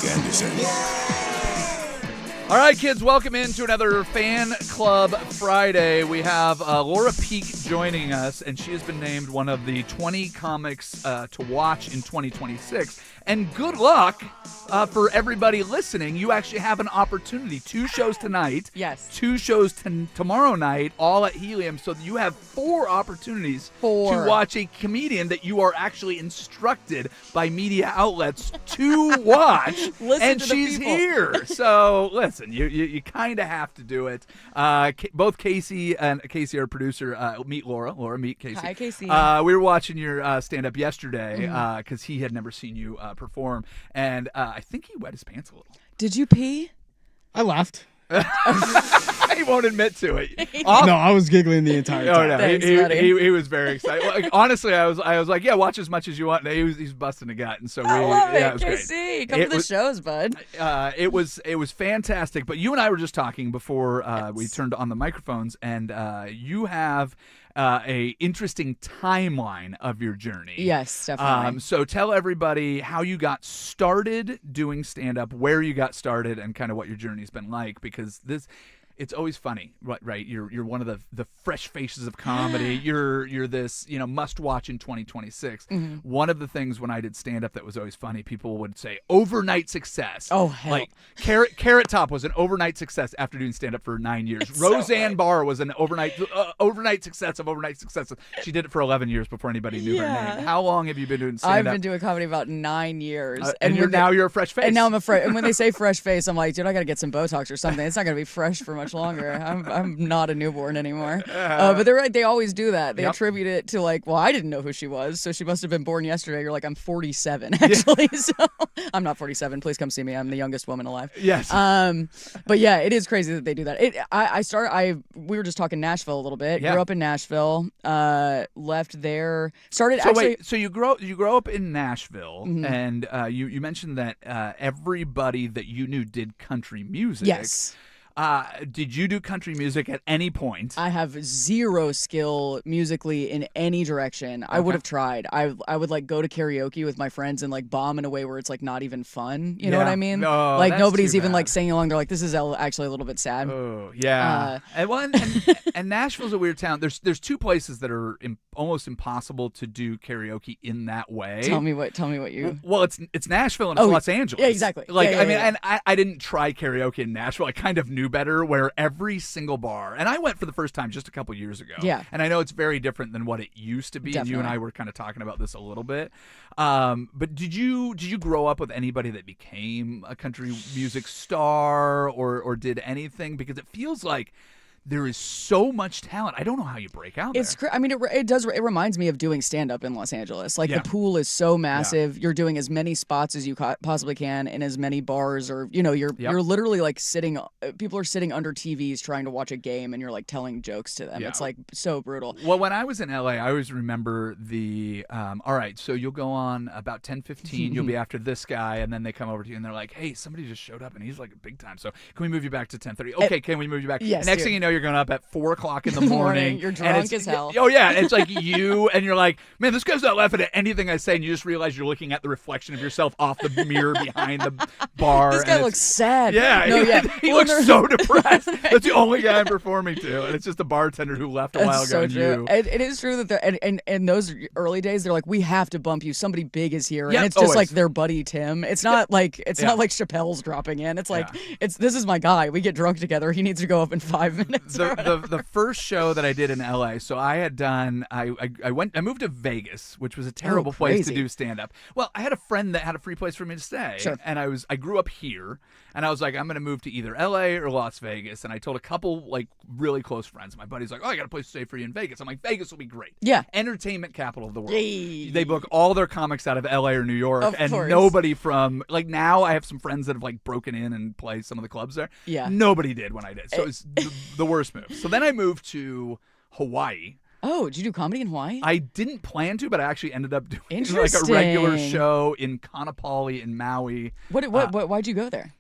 Anderson. All right, kids, welcome into another Fan Club Friday. We have Laura Peak joining us, and she has been named one of the 20 comics to watch in 2026. And good luck for everybody listening. You actually have an opportunity. 2 shows tonight. Yes. 2 shows tomorrow night, all at Helium. So you have 4 opportunities to watch a comedian that you are actually instructed by media outlets to watch. And to she's the people. here. So listen, you kind of have to do it. Both Casey and Casey, our producer, meet Laura. Laura, meet Casey. Hi, Casey. We were watching your stand-up yesterday because he had never seen you perform, and I think he wet his pants a little. Did you pee? I laughed. He won't admit to it. No, I was giggling the entire time. Oh no, Thanks, he was very excited. Like, honestly, I was like, yeah, watch as much as you want. And he's busting a gut, and so I love it it, was great. Casey. Come to the shows, bud. It was fantastic. But you and I were just talking before we turned on the microphones, and you have a interesting timeline of your journey. Yes, definitely. So tell everybody how you got started doing stand-up, where you got started, and kind of what your journey's been like, because it's always funny, right? You're one of the fresh faces of comedy. You're this must watch in 2026. Mm-hmm. One of the things when I did stand up that was always funny, people would say overnight success. Oh hell! Like Carrot Top was an overnight success after doing stand up for 9 years. It's so Roseanne good. Barr was an overnight success of overnight success. She did it for 11 years before anybody knew her Yeah. name. How long have you been doing stand up? I've been doing comedy about 9 years, and you're a fresh face. And now I'm afraid. And when they say fresh face, I'm like, dude, I gotta get some Botox or something. It's not gonna be fresh for much longer. I'm not a newborn anymore. But they're right. They always do that. They attribute it to like, well, I didn't know who she was, so she must have been born yesterday. You're like, I'm 47 actually. So I'm not 47. Please come see me. I'm the youngest woman alive. Yes. But yeah, it is crazy that they do that. We were just talking Nashville a little bit. Yeah. Grew up in Nashville. Left there. Started So actually. wait, so you grow up in Nashville, Mm-hmm. and you mentioned that everybody that you knew did country music. Yes. Did you do country music at any point? I have zero skill musically in any direction. I would have tried. I would like go to karaoke with my friends and like bomb in a way where it's like not even fun. You know what I mean? No, like that's nobody's too even bad. like singing along. They're like, this is actually a little bit sad. Oh yeah. And Nashville's a weird town. There's 2 places that are almost impossible to do karaoke in that way. Tell me what you. Well, it's Nashville and it's Los Angeles. Yeah, exactly. Like Yeah, I mean, yeah. and I didn't try karaoke in Nashville. I kind of knew better. Where every single bar, and I went for the first time just a couple years ago. Yeah. And I know it's very different than what it used to be. And you and Definitely. I were kind of talking about this a little bit. But did you grow up with anybody that became a country music star or did anything? Because it feels like there is so much talent. I don't know how you break out there. I mean, it does. It reminds me of doing stand up in Los Angeles. Like Yeah. the pool is so massive. You're doing as many spots as you possibly can in as many bars, or you're literally like sitting. People are sitting under TVs trying to watch a game, and you're like telling jokes to them. Yeah. It's like so brutal. Well, when I was in LA, I always remember the, all right, so you'll go on about 10:15, you'll be after this guy, and then they come over to you and they're like, hey, somebody just showed up and he's like big time, so can we move you back to 10:30? Okay, can we move you back? Yes, Next dude. thing you know, you're going up at 4 o'clock in the morning. You're and drunk it's- as hell. Oh, yeah, it's like you, and you're like, man, this guy's not laughing at anything I say, and you just realize you're looking at the reflection of yourself off the mirror behind the bar. This and guy it's- looks sad. Yeah, No, yeah. he Well, looks they're- so depressed. That's the only guy I'm performing to, and it's just a bartender who left a while That's ago. so and true. you. It is true that in those early days, they're like, we have to bump you. Somebody big is here, Yeah, and it's just always. like their buddy Tim. It's not like Yeah. not like Chappelle's dropping in. It's like this is my guy. We get drunk together. He needs to go up in 5 minutes. The first show that I did in LA, so I had done I moved to Vegas, which was a terrible place to crazy. do stand up. Well, I had a friend that had a free place for me to stay. Sure. And I grew up here, and I was like, I'm gonna move to either LA or Las Vegas. And I told a couple like really close friends. My buddy's like, oh, I got a place to stay for you in Vegas. I'm like, Vegas will be great. Yeah. Entertainment capital of the world. Yay. They book all their comics out of LA or New York, Of and course. nobody from like now I have some friends that have like broken in and play some of the clubs there. Yeah. Nobody did when I did. So it was the worst move. So then I moved to Hawaii. Oh, did you do comedy in Hawaii? I didn't plan to, but I actually ended up doing like a Interesting. regular show in Kaanapali in Maui. Why'd you go there?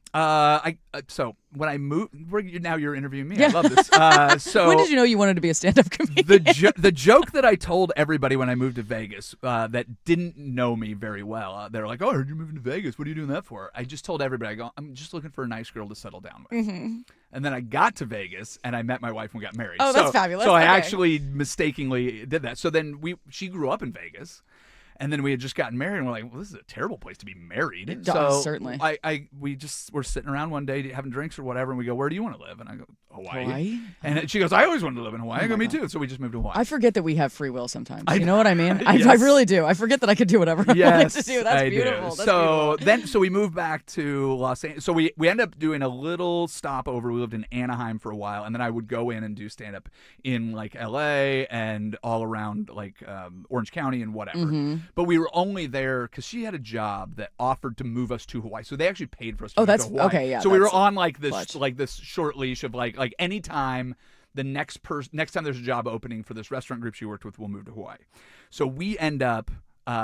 So when I moved, now you're interviewing me. Yeah. I love this. So when did you know you wanted to be a stand-up comedian? the joke that I told everybody when I moved to Vegas that didn't know me very well, they're like, "Oh, I heard you're moving to Vegas. What are you doing that for?" I just told everybody, I go, "I'm just looking for a nice girl to settle down with." Mm-hmm. And then I got to Vegas and I met my wife and we got married. Oh, that's fabulous. So I Okay. actually mistakenly did that. So then she grew up in Vegas. And then we had just gotten married, and we're like, "Well, this is a terrible place to be married." So certainly. we just were sitting around one day having drinks or whatever, and we go, "Where do you want to live?" And I go, Hawaii? And she goes, "I always wanted to live in Hawaii." I go, "Me too." So we just moved to Hawaii. I forget that we have free will sometimes. You know what I mean? I really do. I forget that I could do whatever I wanted Yes, to do. That's I beautiful. do. That's beautiful. So we moved back to Los Angeles. So we ended up doing a little stopover. We lived in Anaheim for a while, and then I would go in and do stand up in like LA and all around like Orange County and whatever. Mm-hmm. But we were only there because she had a job that offered to move us to Hawaii. So they actually paid for us to move that's to Hawaii. okay. Yeah. So we were that's on like clutch. this short leash of like anytime the next time there's a job opening for this restaurant group she worked with, we'll move to Hawaii. So we end up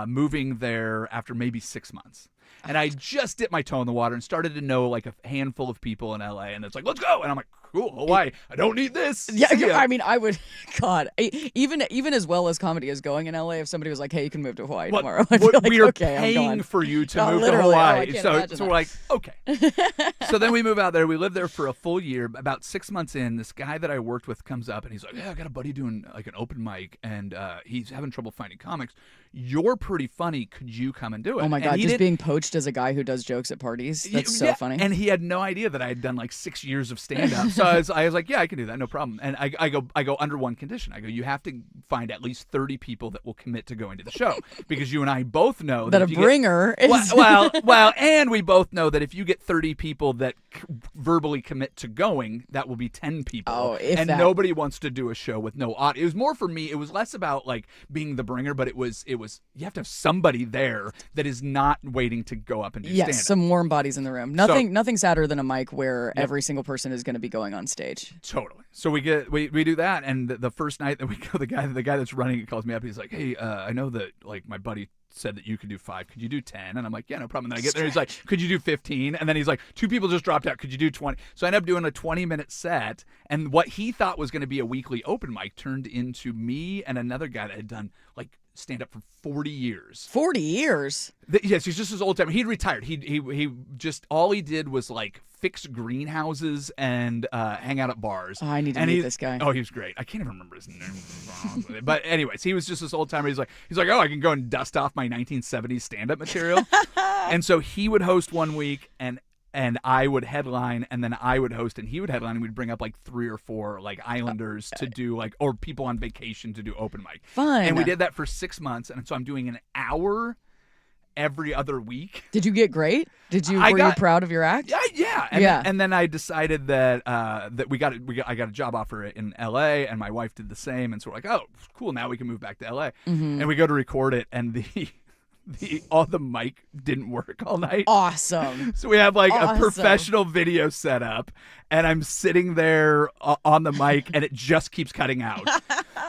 moving there after maybe 6 months. And I just dipped my toe in the water and started to know like a handful of people in LA. And it's like, let's go. And I'm like, cool, Hawaii. I don't need this. Yeah, See ya. I mean, I would. God, even as well as comedy is going in LA, if somebody was like, "Hey, you can move to Hawaii tomorrow," I'd be like, we are "Okay, I'm paying going." for you to move to literally. Hawaii. I can't so imagine we're that. like, okay. So then we move out there. We live there for a full year. About 6 months in, this guy that I worked with comes up and he's like, "Yeah, I got a buddy doing like an open mic, and he's having trouble finding comics. You're pretty funny. Could you come and do it?" Oh my And God, he just did- being poached as a guy who does jokes at parties. That's so yeah, funny. And he had no idea that I had done like 6 years of stand up. So I was like, yeah, I can do that, no problem. And I go under one condition. I go, you have to find at least 30 people that will commit to going to the show, because you and I both know that a if you bringer is well, and we both know that if you get 30 people that verbally commit to going, that will be 10 people. Oh, if and that. nobody wants to do a show with no audience. It was more for me. It was less about like being the bringer, but it was you have to have somebody there that is not waiting to go up and do stand-up. Yes, some warm bodies in the room. Nothing sadder than a mic where every single person is going to be going on stage. Totally. So we do that, and the first night that we go, the guy that's running it calls me up. He's like, "Hey, I know that like my buddy said that you could do 5. Could you do 10?" And I'm like, "Yeah, no problem." And then I get there, he's like, "Could you do 15?" And then he's like, "2 people just dropped out. Could you do 20?" So I ended up doing a 20-minute set, and what he thought was going to be a weekly open mic turned into me and another guy that had done like stand up for 40 years. 40 years? Yes, he's just his old time. He'd retired. He just all he did was like fix greenhouses and hang out at bars. Oh, I need to meet this guy. Oh, he was great. I can't even remember his name. But anyways, he was just this old timer. He's like, "Oh, I can go and dust off my 1970s stand-up material." And so he would host one week, and I would headline, and then I would host, and he would headline, and we'd bring up like 3 or 4 like Islanders to do like, or people on vacation to do open mic. Fun. And we did that for 6 months, and so I'm doing an hour every other week. Did you get great? Were you proud of your act? Yeah. And then I decided that I got a job offer in LA, and my wife did the same, and so we're like, "Oh, cool, now we can move back to LA." Mm-hmm. And we go to record it, and the mic didn't work all night. Awesome. So we have like Awesome. a professional video set up, and I'm sitting there on the mic, and it just keeps cutting out.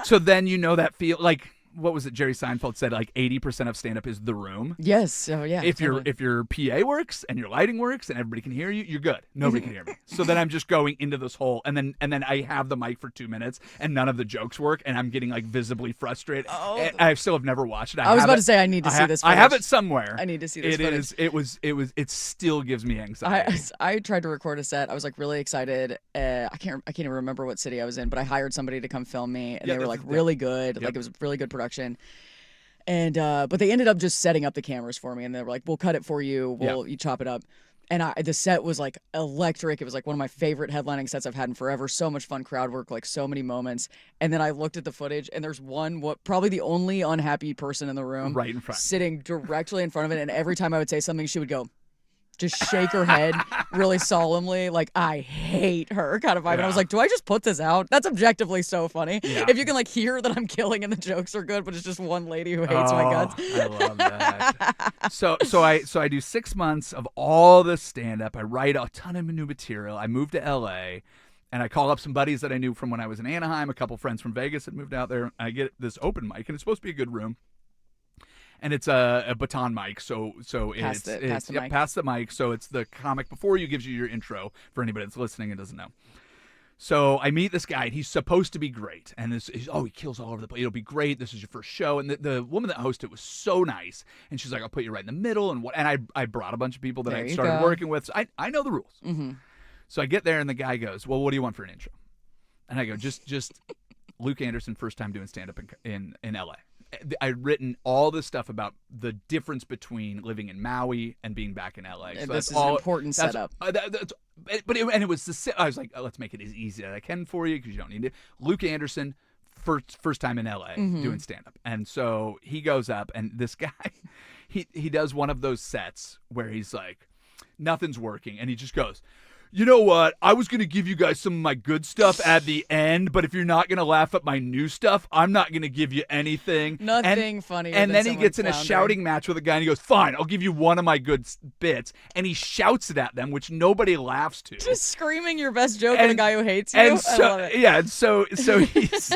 So then that feel like, what was it Jerry Seinfeld said, like 80% of stand up is the room. Yes. Oh yeah. If totally. your PA works and your lighting works and everybody can hear you, you're good. Nobody can hear me. So then I'm just going into this hole, and then I have the mic for 2 minutes and none of the jokes work, and I'm getting like visibly frustrated. Oh. I still have never watched it. I was about to say I need to see this I have footage. it somewhere. I need to see this footage. It still gives me anxiety. I tried to record a set. I was like really excited. I can't even remember what city I was in, but I hired somebody to come film me, and they were like really good. Yep. Like it was really good production. And but they ended up just setting up the cameras for me, and they were like, "We'll cut it for you. You chop it up." And the set was like electric. It was like one of my favorite headlining sets I've had in forever. So much fun crowd work, like so many moments. And then I looked at the footage, and there's probably the only unhappy person in the room, right in front, sitting directly in front of it. And every time I would say something, she would go, just shake her head really solemnly, like, "I hate her," kind of vibe. And I was like, do I just put this out? That's objectively so funny. Yeah. If you can like hear that I'm killing and the jokes are good, but it's just one lady who hates my guts. I love that. So I do 6 months of all this stand up. I write a ton of new material. I moved to LA, and I call up some buddies that I knew from when I was in Anaheim, a couple friends from Vegas that moved out there. I get this open mic, and it's supposed to be a good room. and it's a baton mic. So Pass the mic. pass the mic. So it's the comic before you gives you your intro for anybody that's listening and doesn't know. So I meet this guy, and he's supposed to be great. And he kills all over the place. It'll be great. This is your first show. And the woman that hosted was so nice. And she's like, I'll put you right in the middle. And I brought a bunch of people that I started working with. So I know the rules. Mm-hmm. So I get there, and the guy goes, well, what do you want for an intro? And I go, just Luke Anderson, first time doing stand-up in L.A. I'd written all this stuff about the difference between living in Maui and being back in LA. So this is an important setup. It was I was like, let's make it as easy as I can for you because you don't need it. Luke Anderson, first time in LA doing stand up, and so he goes up, and this guy, he does one of those sets where he's like, nothing's working, and he just goes, you know what? I was going to give you guys some of my good stuff at the end, but if you're not going to laugh at my new stuff, I'm not going to give you anything. Nothing funny. And then he gets in a shouting match with a guy, and he goes, fine, I'll give you one of my good bits. And he shouts it at them, which nobody laughs to. Just screaming your best joke at a guy who hates you. And so, I love it. yeah, and so he's...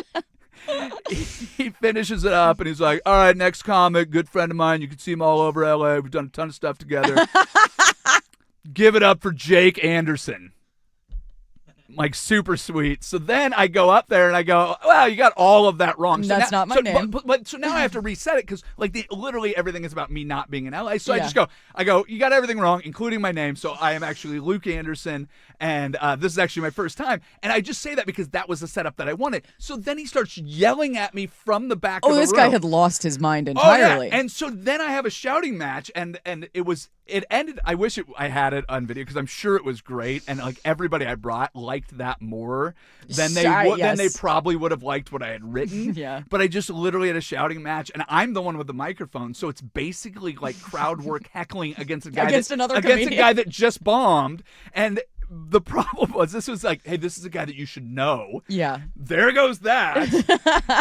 he finishes it up, and he's like, all right, next comic, good friend of mine. You can see him all over LA. We've done a ton of stuff together. Give it up for Jake Anderson. Like, super sweet. So then I go up there and I go, well, you got all of that wrong. So That's not my name. So now I have to reset it because, like, literally everything is about me not being in LA. So I go, you got everything wrong, including my name. So I am actually Luke Anderson, and this is actually my first time. And I just say that because that was the setup that I wanted. So then he starts yelling at me from the back of the room. Oh, this guy had lost his mind entirely. Oh, yeah. And so then I have a shouting match, and it ended. I wish I had it on video because I'm sure it was great, and like everybody I brought liked that more than they than they probably would have liked what I had written. Yeah. But I just literally had a shouting match, and I'm the one with the microphone, so it's basically like crowd work heckling against a guy against a guy that just bombed. And the problem was, this was like, hey, this is a guy that you should know. Yeah. There goes that.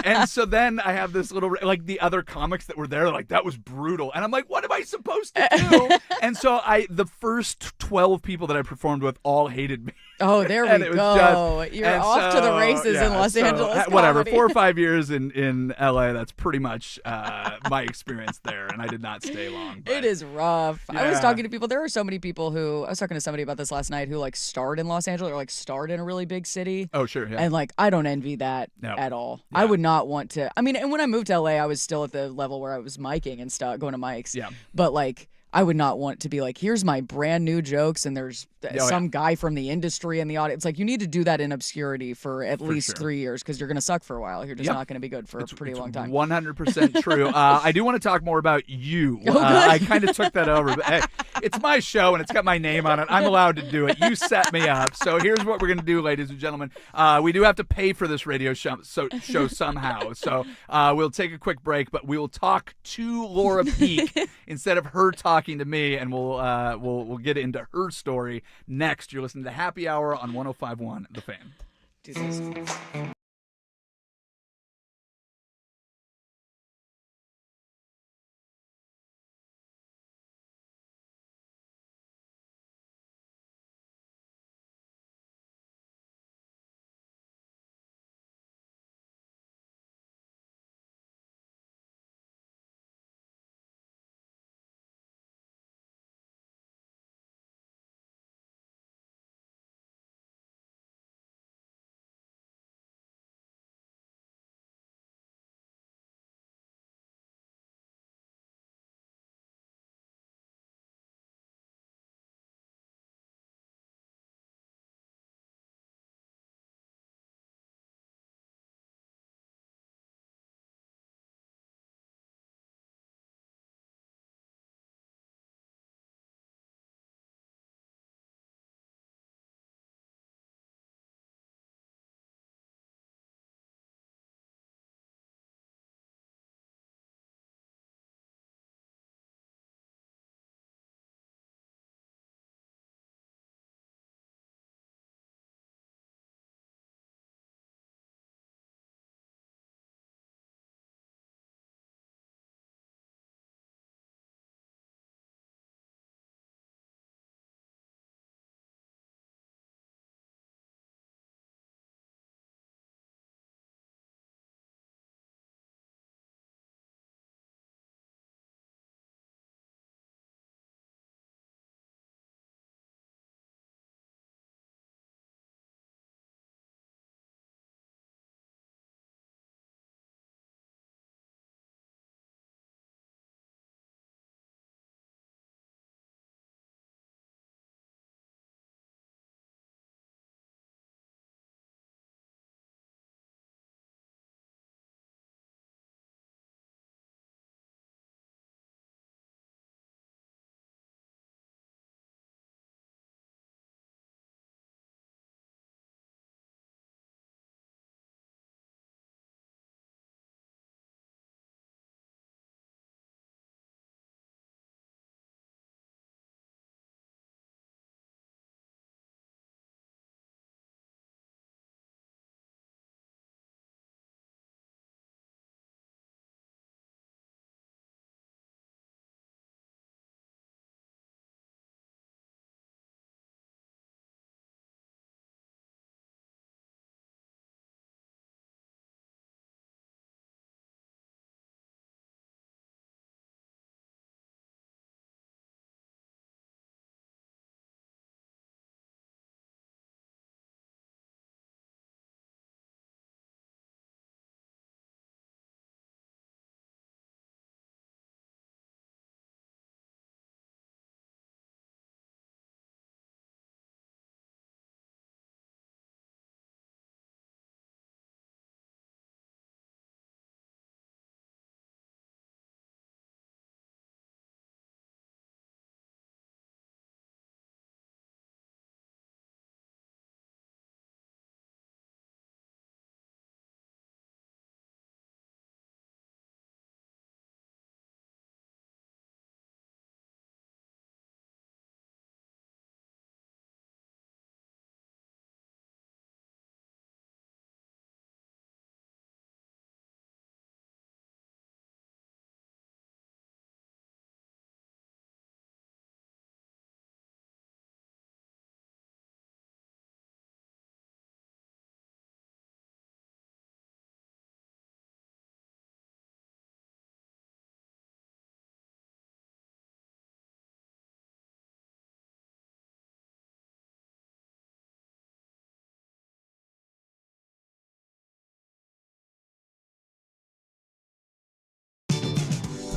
And so then I have this little, like, the other comics that were there, like, that was brutal. And I'm like, what am I supposed to do? And so the first 12 people that I performed with all hated me. Oh, there we go. You're off to the races in Los Angeles. Whatever, 4 or 5 years in LA, that's pretty much my experience there. And I did not stay long. But, it is rough. Yeah. I was talking to people. There are so many people I was talking to somebody about this last night who, like, starred in Los Angeles or, like, starred in a really big city. Oh, sure, yeah. And, like, I don't envy that at all. Yeah. I would not want to. I mean, and when I moved to LA, I was still at the level where I was miking and stuff, going to mics. Yeah. But, like, I would not want to be like, here's my brand new jokes, and there's some guy from the industry in the audience. Like, you need to do that in obscurity for at least 3 years because you're going to suck for a while. You're just not going to be good for a pretty long time. 100% true. I do want to talk more about you. I kind of took that over. But hey, it's my show, and it's got my name on it. I'm allowed to do it. You set me up. So here's what we're going to do, ladies and gentlemen. We do have to pay for this radio show somehow. So we'll take a quick break, but we will talk to Laura Peak instead of her talking to me, and we'll get into her story next. You're listening to Happy Hour on 105.1 The Fan. Do this.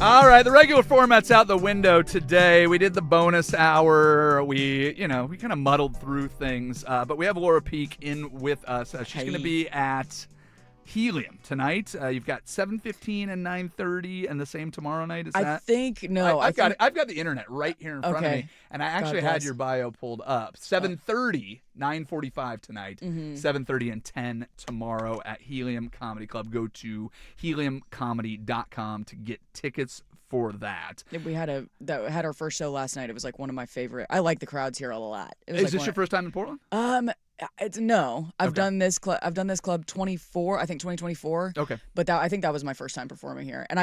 All right, the regular format's out the window today. We did the bonus hour. We kind of muddled through things, but we have Laura Peak in with us. She's going to be at Helium tonight. You've got 7:15 and 9:30, and the same tomorrow night. Is that? I think no. I've got the internet right here in front of me, and I actually had your bio pulled up. 7:30, 9:45 tonight, 7:30 and 10 tomorrow at Helium Comedy Club. Go to heliumcomedy.com to get tickets for that. We had our first show last night. It was like one of my favorite. I like the crowds here a lot. Is this your first time in Portland? No. I've done this club. I've done this club 2024. Okay. But I think that was my first time performing here. And I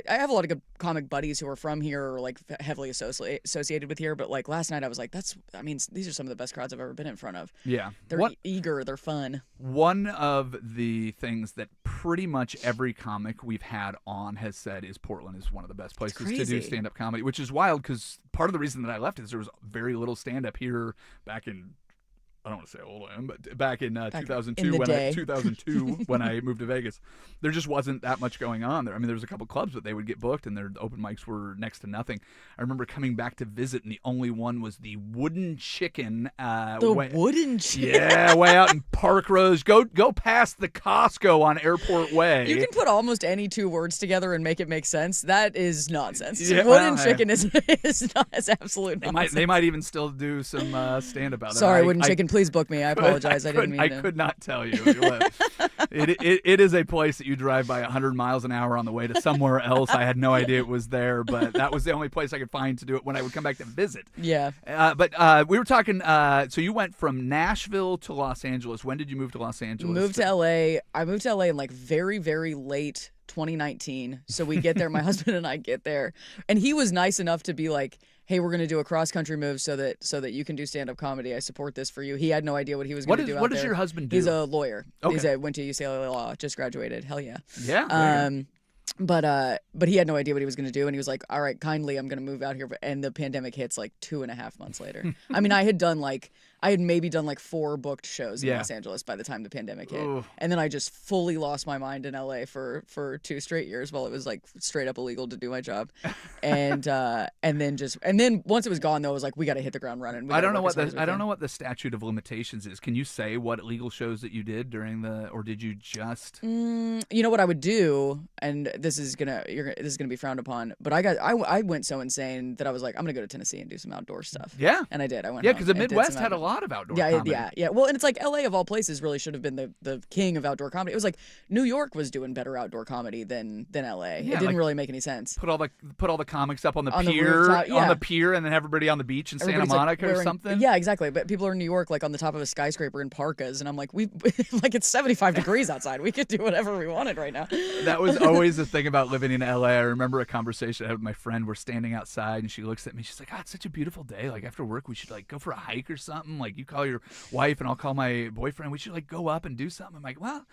have a lot of good comic buddies who are from here or like heavily associated with here. But like last night I was like, these are some of the best crowds I've ever been in front of. Yeah. They're eager. They're fun. One of the things that pretty much every comic we've had on has said is Portland is one of the best places to do stand-up comedy, which is wild because part of the reason that I left is there was very little stand-up here back in, I don't want to say how old I am, but back in 2002 when I moved to Vegas, there just wasn't that much going on there. I mean, there was a couple clubs, but they would get booked, and their open mics were next to nothing. I remember coming back to visit, and the only one was the Wooden Chicken. Wooden Chicken? Yeah, way out in Park Rose. Go past the Costco on Airport Way. You can put almost any two words together and make it make sense. That is nonsense. Yeah, Wooden Chicken is absolute nonsense. They might even still do some stand-up out there. Sorry, Wooden Chicken. Please book me. I apologize. I didn't mean to. I could not tell you. It is a place that you drive by 100 miles an hour on the way to somewhere else. I had no idea it was there, but that was the only place I could find to do it when I would come back to visit. Yeah. But we were talking, so you went from Nashville to Los Angeles. When did you move to Los Angeles? Moved to LA. I moved to LA in like very, very late 2019. So we get there, my husband and I get there, and he was nice enough to be like, hey, we're going to do a cross-country move so that you can do stand-up comedy. I support this for you. He had no idea what he was going to do out there. What does your husband do? He's a lawyer. Okay. Went to UCLA Law, just graduated. Hell yeah. Yeah. But he had no idea what he was going to do, and he was like, all right, kindly, I'm going to move out here. And the pandemic hits like 2.5 months later. I mean, I had maybe done like 4 booked shows in Los Angeles by the time the pandemic hit. Ooh. And then I just fully lost my mind in LA for 2 straight years while it was like straight up illegal to do my job. And then once it was gone though, I was like, we got to hit the ground running. I don't know what the statute of limitations is. Can you say what illegal shows that you did or did you just? You know what I would do, and this is gonna be frowned upon, but I went so insane that I was like, I'm gonna go to Tennessee and do some outdoor stuff. Yeah. And I did. I went. Yeah, because the Midwest had a lot of outdoor comedy. Yeah. Well, and it's like LA of all places really should have been the king of outdoor comedy. It was like New York was doing better outdoor comedy than LA. Yeah, it didn't really make any sense. Put all the comics up on the pier, and then everybody on the beach in Santa Monica or something. Yeah, exactly. But people are in New York like on the top of a skyscraper in parkas, and I'm like, like it's 75 degrees outside. We could do whatever we wanted right now. That was always the thing about living in LA. I remember a conversation I had with my friend. We're standing outside, and she looks at me. She's like, it's such a beautiful day. Like after work, we should like go for a hike or something. Like you call your wife, and I'll call my boyfriend. We should like go up and do something. I'm like, well,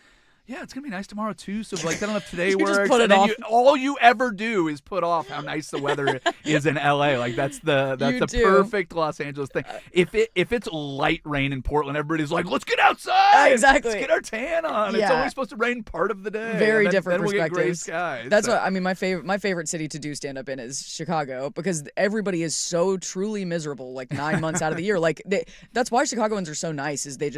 yeah, it's gonna be nice tomorrow too. So like, I don't know if today works. Just put it off. All you ever do is put off how nice the weather is in LA. Like that's the perfect Los Angeles thing. If it's light rain in Portland, everybody's like, let's get outside. Exactly. Let's get our tan on. Yeah. It's only supposed to rain part of the day. Very different then perspectives. We'll get gray skies. That's what I mean. My favorite city to do stand up in is Chicago because everybody is so truly miserable. Like 9 months out of the year. Like that's why Chicagoans are so nice. Is they're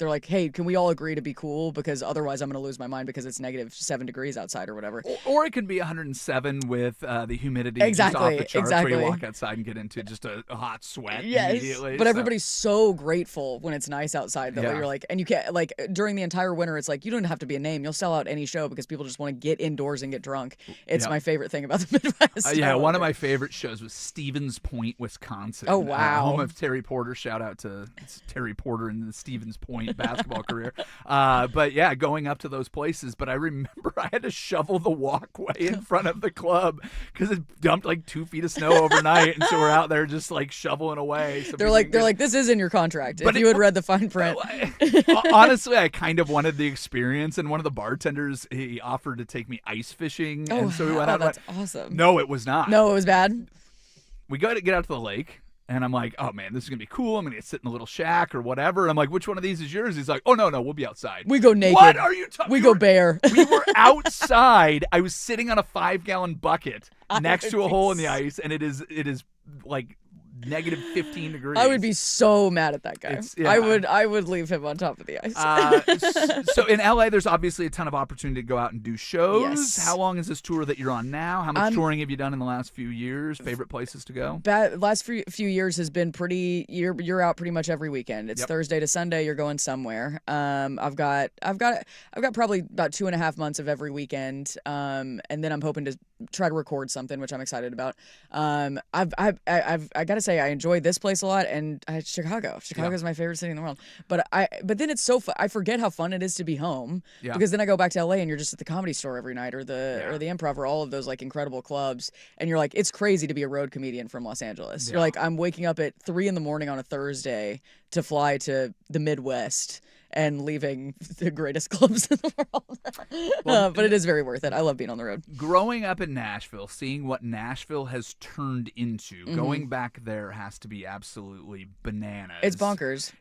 like, hey, can we all agree to be cool because otherwise I'm gonna lose my mind because it's -7 degrees outside or whatever. Or it can be 107 with the humidity exactly, just off the charts exactly. where you walk outside and get into just a hot sweat immediately. But everybody's so grateful when it's nice outside though. You're like, and you can't like during the entire winter it's like you don't have to be a name. You'll sell out any show because people just want to get indoors and get drunk. It's my favorite thing about the Midwest. One of my favorite shows was Stevens Point, Wisconsin. Oh wow. Home of Terry Porter. Shout out to Terry Porter and the Stevens Point basketball career. But yeah, going up to those places. But I remember I had to shovel the walkway in front of the club because it dumped like 2 feet of snow overnight, and so we're out there just like shoveling away. So they're like, this is in your contract. But if you had read the fine print. Honestly, I kind of wanted the experience, and one of the bartenders he offered to take me ice fishing, and so we went out. That's awesome. No, it was not. No, it was bad. We got to get out to the lake. And I'm like, oh, man, this is going to be cool. I'm going to sit in a little shack or whatever. I'm like, which one of these is yours? He's like, oh, no, we'll be outside. We go naked. What are you talking? We go bare. We were outside. I was sitting on a 5-gallon bucket next to a hole in the ice, and it is like negative 15 degrees. I would be so mad at that guy. I would leave him on top of the ice. So in LA, there's obviously a ton of opportunity to go out and do shows. Yes. How long is this tour that you're on now? How much touring have you done in the last few years? Favorite places to go? Last few years has been pretty. You're out pretty much every weekend. It's Thursday to Sunday. You're going somewhere. I've got probably about 2.5 months of every weekend. And then I'm hoping to try to record something, which I'm excited about. I've got to say I enjoy this place a lot, and Chicago. Chicago is my favorite city in the world. But then it's so fun. I forget how fun it is to be home because then I go back to LA and you're just at the Comedy Store every night or the Improv or all of those like incredible clubs, and you're like, it's crazy to be a road comedian from Los Angeles. You're like, I'm waking up at 3 a.m. on a Thursday to fly to the Midwest and leaving the greatest clubs in the world. But it is very worth it. I love being on the road. Growing up in Nashville, seeing what Nashville has turned into, going back there has to be absolutely bananas. It's bonkers.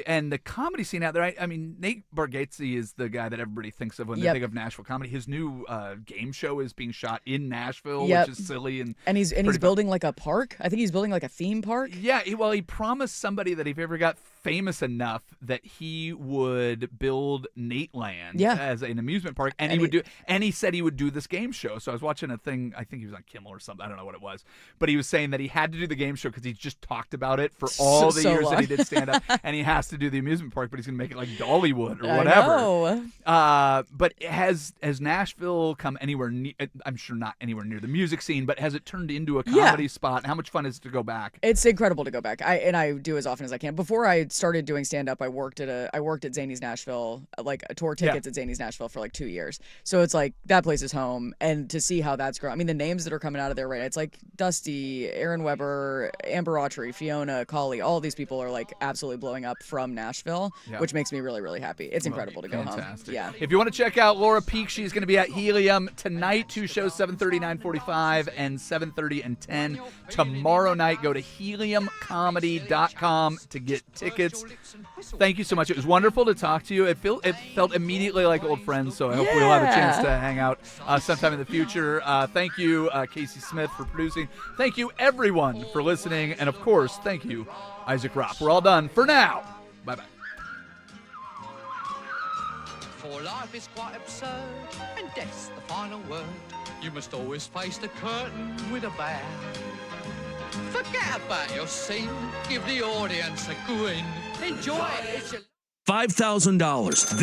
And the comedy scene out there, I mean, Nate Bargatze is the guy that everybody thinks of when they think of Nashville comedy. His new game show is being shot in Nashville, which is silly. And he's building like a park. I think he's building like a theme park. Yeah, he promised somebody that if he ever got famous enough that he would build Nateland as an amusement park, and he said he would do this game show. So I was watching a thing, I think he was on Kimmel or something, I don't know what it was, but he was saying that he had to do the game show because he just talked about it for all the years that he did stand up, and he has to do the amusement park, but he's gonna make it like Dollywood or whatever. But has Nashville come anywhere near? I'm sure not anywhere near the music scene, but has it turned into a comedy spot? How much fun is it to go back? It's incredible to go back. I do as often as I can. Before I started doing stand-up, I worked at Zany's Nashville, like tour tickets at Zany's Nashville for like 2 years. So it's like that place is home, and to see how that's grown. I mean, the names that are coming out of there right now, it's like Dusty, Aaron Weber, Amber Autry, Fiona, Colley, all of these people are like absolutely blowing up from Nashville, which makes me really, really happy. It's incredible to go home. Yeah. If you want to check out Laura Peek, she's going to be at Helium tonight, 2 shows, 7:30, 9:45, and 7:30 and 10. Tomorrow night, go to heliumcomedy.com to get tickets. Thank you so much. It was wonderful to talk to you. It felt immediately like old friends, so I hope we'll have a chance to hang out sometime in the future. Thank you, Casey Smith, for producing. Thank you, everyone, for listening. And, of course, thank you, Isaac Ropp. We're all done for now. Bye-bye. For life is quite absurd, and death's the final word. You must always face the curtain with a bow. Forget about your scene. Give the audience a grin. Enjoy it. $5,000.